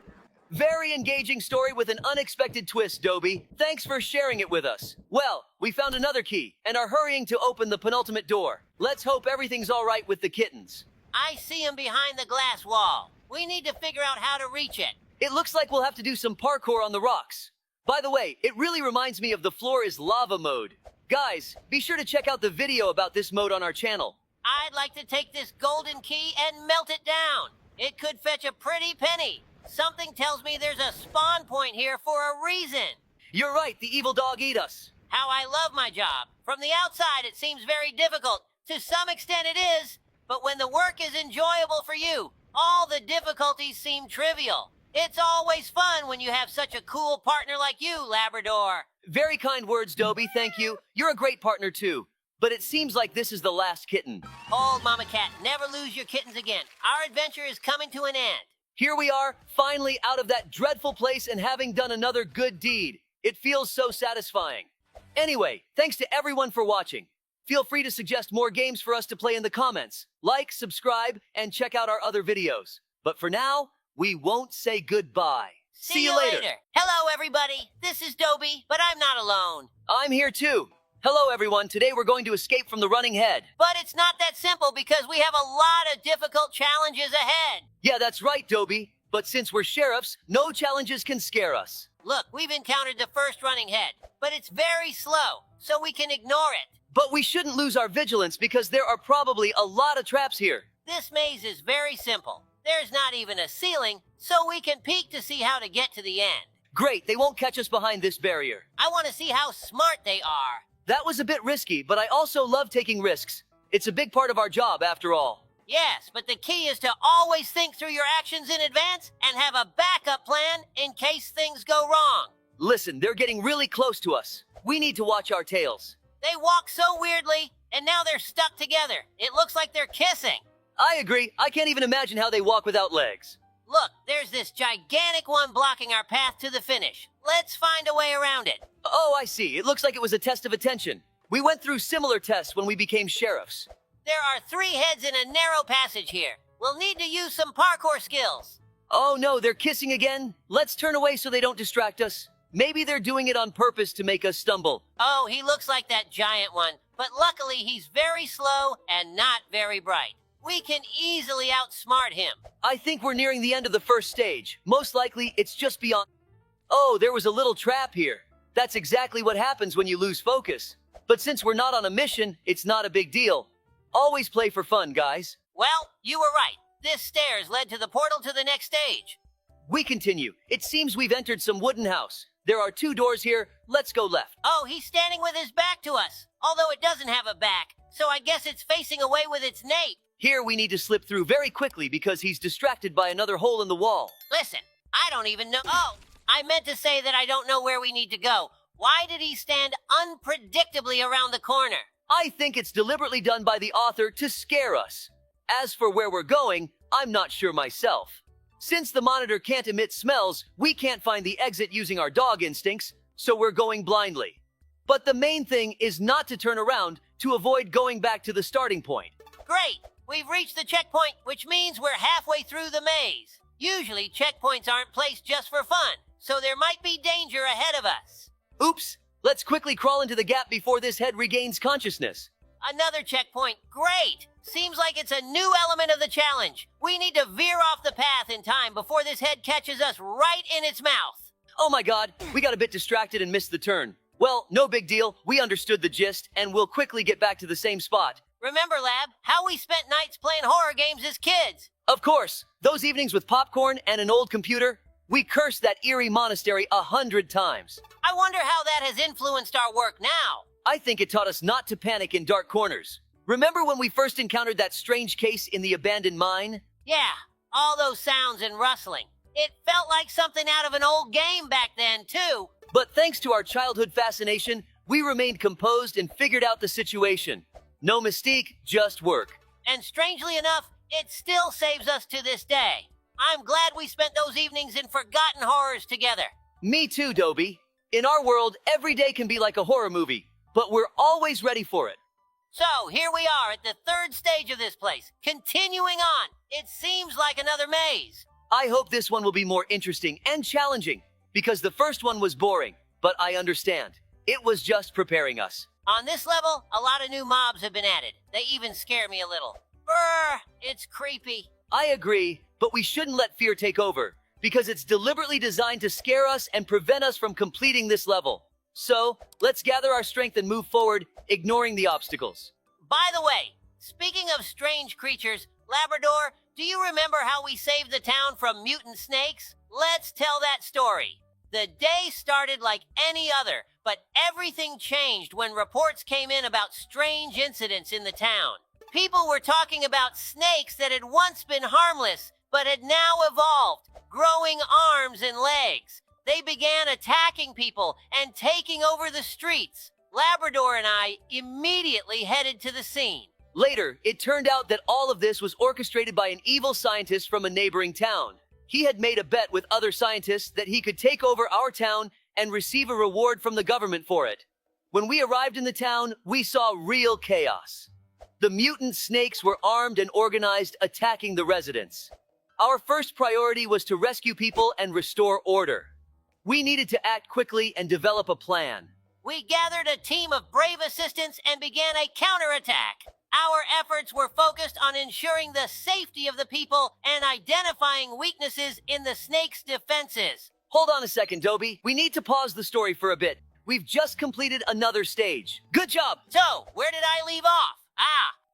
Very engaging story with an unexpected twist, Dobie. Thanks for sharing it with us. Well, we found another key and are hurrying to open the penultimate door. Let's hope everything's all right with the kittens. I see him behind the glass wall. We need to figure out how to reach it. It looks like we'll have to do some parkour on the rocks. By the way, it really reminds me of the floor is lava mode. Guys, be sure to check out the video about this mode on our channel. I'd like to take this golden key and melt it down. It could fetch a pretty penny. Something tells me there's a spawn point here for a reason. You're right, the evil dog eat us. How I love my job. From the outside, it seems very difficult. To some extent, it is. But when the work is enjoyable for you, all the difficulties seem trivial. It's always fun when you have such a cool partner like you, Labrador. Very kind words, Dobie, thank you. You're a great partner too. But it seems like this is the last kitten. Old Mama Cat, never lose your kittens again. Our adventure is coming to an end. Here we are, finally out of that dreadful place and having done another good deed. It feels so satisfying. Anyway, thanks to everyone for watching. Feel free to suggest more games for us to play in the comments. Like, subscribe, and check out our other videos. But for now, we won't say goodbye. See you later. Hello, everybody. This is Dobie, but I'm not alone. I'm here too. Hello, everyone. Today we're going to escape from the running head. But it's not that simple because we have a lot of difficult challenges ahead. Yeah, that's right, Dobie. But since we're sheriffs, no challenges can scare us. Look, we've encountered the first running head, but it's very slow, so we can ignore it. But we shouldn't lose our vigilance because there are probably a lot of traps here. This maze is very simple. There's not even a ceiling, so we can peek to see how to get to the end. Great, they won't catch us behind this barrier. I want to see how smart they are. That was a bit risky, but I also love taking risks. It's a big part of our job, after all. Yes, but the key is to always think through your actions in advance and have a backup plan in case things go wrong. Listen, they're getting really close to us. We need to watch our tails. They walk so weirdly, and now they're stuck together. It looks like they're kissing. I agree. I can't even imagine how they walk without legs. Look, there's this gigantic one blocking our path to the finish. Let's find a way around it. Oh, I see. It looks like it was a test of attention. We went through similar tests when we became sheriffs. There are 3 heads in a narrow passage here. We'll need to use some parkour skills. Oh no, they're kissing again? Let's turn away so they don't distract us. Maybe they're doing it on purpose to make us stumble. Oh, he looks like that giant one, but luckily he's very slow and not very bright. We can easily outsmart him. I think we're nearing the end of the first stage. Most likely, it's just beyond... Oh, there was a little trap here. That's exactly what happens when you lose focus. But since we're not on a mission, it's not a big deal. Always play for fun, guys. Well, you were right. This stairs led to the portal to the next stage. We continue. It seems we've entered some wooden house. There are 2 doors here. Let's go left. Oh, he's standing with his back to us. Although it doesn't have a back, so I guess it's facing away with its nape. Here we need to slip through very quickly because he's distracted by another hole in the wall. Listen, I don't even know. Oh, I meant to say that I don't know where we need to go. Why did he stand unpredictably around the corner? I think it's deliberately done by the author to scare us. As for where we're going, I'm not sure myself. Since the monitor can't emit smells, we can't find the exit using our dog instincts, so we're going blindly. But the main thing is not to turn around to avoid going back to the starting point. Great! We've reached the checkpoint, which means we're halfway through the maze. Usually, checkpoints aren't placed just for fun, so there might be danger ahead of us. Oops! Let's quickly crawl into the gap before this head regains consciousness. Another checkpoint. Great! Seems like it's a new element of the challenge. We need to veer off the path in time before this head catches us right in its mouth. Oh my god, we got a bit distracted and missed the turn. Well, no big deal. We understood the gist, and we'll quickly get back to the same spot. Remember, Lab, how we spent nights playing horror games as kids? Of course, those evenings with popcorn and an old computer, we cursed that eerie monastery 100 times. I wonder how that has influenced our work now. I think it taught us not to panic in dark corners. Remember when we first encountered that strange case in the abandoned mine? Yeah, all those sounds and rustling. It felt like something out of an old game back then, too. But thanks to our childhood fascination, we remained composed and figured out the situation. No mystique, just work. And strangely enough, it still saves us to this day. I'm glad we spent those evenings in forgotten horrors together. Me too, Dobie. In our world, every day can be like a horror movie, but we're always ready for it. So, here we are at the 3rd stage of this place, continuing on. It seems like another maze. I hope this one will be more interesting and challenging, because the first one was boring, but I understand. It was just preparing us. On this level, a lot of new mobs have been added. They even scare me a little. Brr, it's creepy. I agree, but we shouldn't let fear take over, because it's deliberately designed to scare us and prevent us from completing this level. So, let's gather our strength and move forward, ignoring the obstacles. By the way, speaking of strange creatures, Labrador, do you remember how we saved the town from mutant snakes? Let's tell that story. The day started like any other, but everything changed when reports came in about strange incidents in the town. People were talking about snakes that had once been harmless, but had now evolved, growing arms and legs. They began attacking people and taking over the streets. Labrador and I immediately headed to the scene. Later, it turned out that all of this was orchestrated by an evil scientist from a neighboring town. He had made a bet with other scientists that he could take over our town and receive a reward from the government for it. When we arrived in the town, we saw real chaos. The mutant snakes were armed and organized, attacking the residents. Our first priority was to rescue people and restore order. We needed to act quickly and develop a plan. We gathered a team of brave assistants and began a counterattack. Our efforts were focused on ensuring the safety of the people and identifying weaknesses in the snake's defenses. Hold on a second, Dobie. We need to pause the story for a bit. We've just completed another stage. Good job! So, where did I leave off?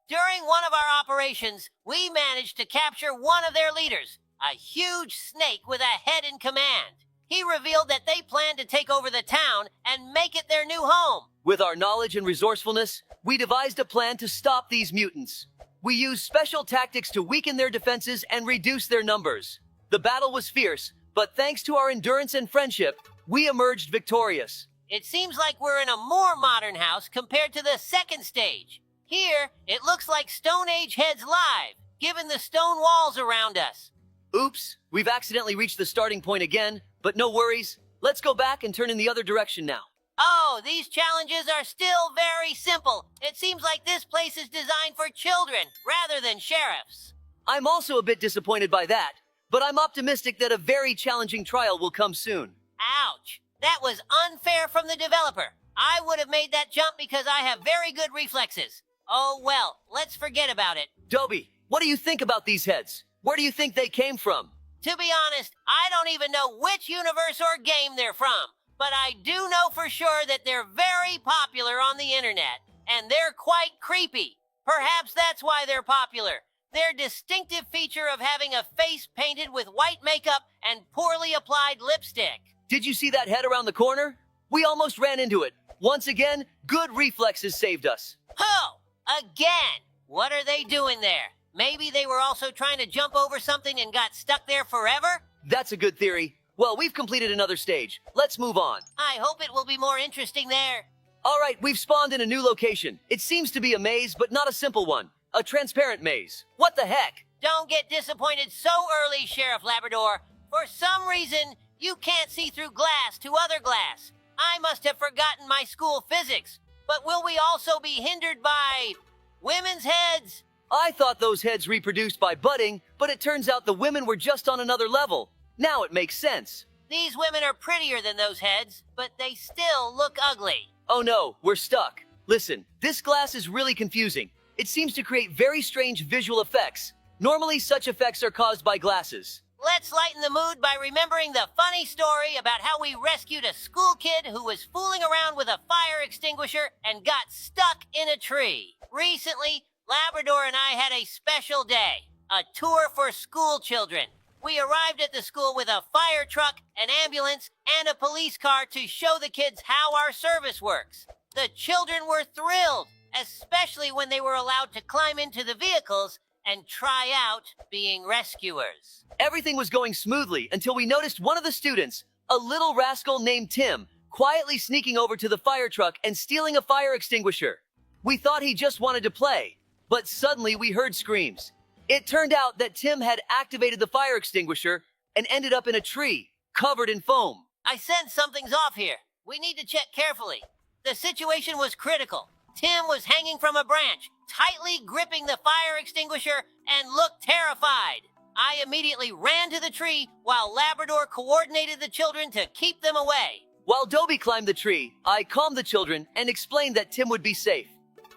During one of our operations, we managed to capture one of their leaders, a huge snake with a head in command. He revealed that they planned to take over the town and make it their new home. With our knowledge and resourcefulness, we devised a plan to stop these mutants. We used special tactics to weaken their defenses and reduce their numbers. The battle was fierce, but thanks to our endurance and friendship, we emerged victorious. It seems like we're in a more modern house compared to the second stage. Here, it looks like Stone Age heads live, given the stone walls around us. Oops, we've accidentally reached the starting point again, but no worries. Let's go back and turn in the other direction now. Oh, these challenges are still very simple. It seems like this place is designed for children rather than sheriffs. I'm also a bit disappointed by that, but I'm optimistic that a very challenging trial will come soon. Ouch. That was unfair from the developer. I would have made that jump because I have very good reflexes. Oh well, let's forget about it. Dobie, what do you think about these heads? Where do you think they came from? To be honest, I don't even know which universe or game they're from, but I do know for sure that they're very popular on the internet, and they're quite creepy. Perhaps that's why they're popular. Their distinctive feature of having a face painted with white makeup and poorly applied lipstick. Did you see that head around the corner? We almost ran into it. Once again, good reflexes saved us. Oh, again! What are they doing there? Maybe they were also trying to jump over something and got stuck there forever? That's a good theory. Well, we've completed another stage. Let's move on. I hope it will be more interesting there. All right, we've spawned in a new location. It seems to be a maze, but not a simple one. A transparent maze. What the heck? Don't get disappointed so early, Sheriff Labrador. For some reason, you can't see through glass to other glass. I must have forgotten my school physics. But will we also be hindered by women's heads? I thought those heads reproduced by budding, but it turns out the women were just on another level. Now it makes sense. These women are prettier than those heads, but they still look ugly. Oh no, we're stuck. Listen, this glass is really confusing. It seems to create very strange visual effects. Normally, such effects are caused by glasses. Let's lighten the mood by remembering the funny story about how we rescued a school kid who was fooling around with a fire extinguisher and got stuck in a tree. Recently, Labrador and I had a special day, a tour for school children. We arrived at the school with a fire truck, an ambulance, and a police car to show the kids how our service works. The children were thrilled, especially when they were allowed to climb into the vehicles and try out being rescuers. Everything was going smoothly until we noticed one of the students, a little rascal named Tim, quietly sneaking over to the fire truck and stealing a fire extinguisher. We thought he just wanted to play, but suddenly we heard screams. It turned out that Tim had activated the fire extinguisher and ended up in a tree, covered in foam. I sense something's off here. We need to check carefully. The situation was critical. Tim was hanging from a branch, tightly gripping the fire extinguisher, and looked terrified. I immediately ran to the tree while Labrador coordinated the children to keep them away. While Dobie climbed the tree, I calmed the children and explained that Tim would be safe.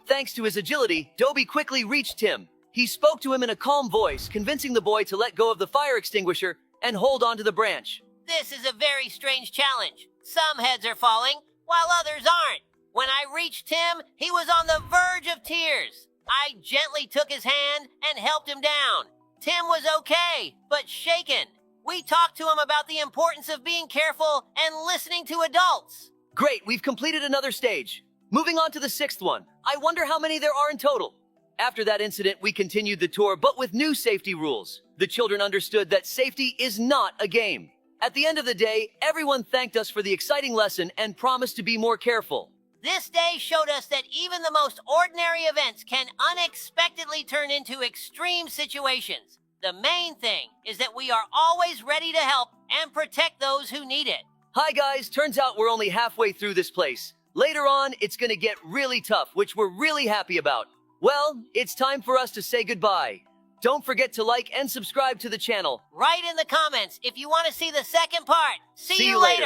Thanks to his agility, Dobie quickly reached Tim. He spoke to him in a calm voice, convincing the boy to let go of the fire extinguisher and hold onto the branch. This is a very strange challenge. Some heads are falling, while others aren't. When I reached Tim, he was on the verge of tears. I gently took his hand and helped him down. Tim was okay, but shaken. We talked to him about the importance of being careful and listening to adults. Great, we've completed another stage. Moving on to the sixth one. I wonder how many there are in total. After that incident, we continued the tour, but with new safety rules. The children understood that safety is not a game. At the end of the day, everyone thanked us for the exciting lesson and promised to be more careful. This day showed us that even the most ordinary events can unexpectedly turn into extreme situations. The main thing is that we are always ready to help and protect those who need it. Hi guys, turns out we're only halfway through this place. Later on, it's gonna get really tough, which we're really happy about. Well, it's time for us to say goodbye. Don't forget to like and subscribe to the channel. Write in the comments if you want to see the second part. See you later.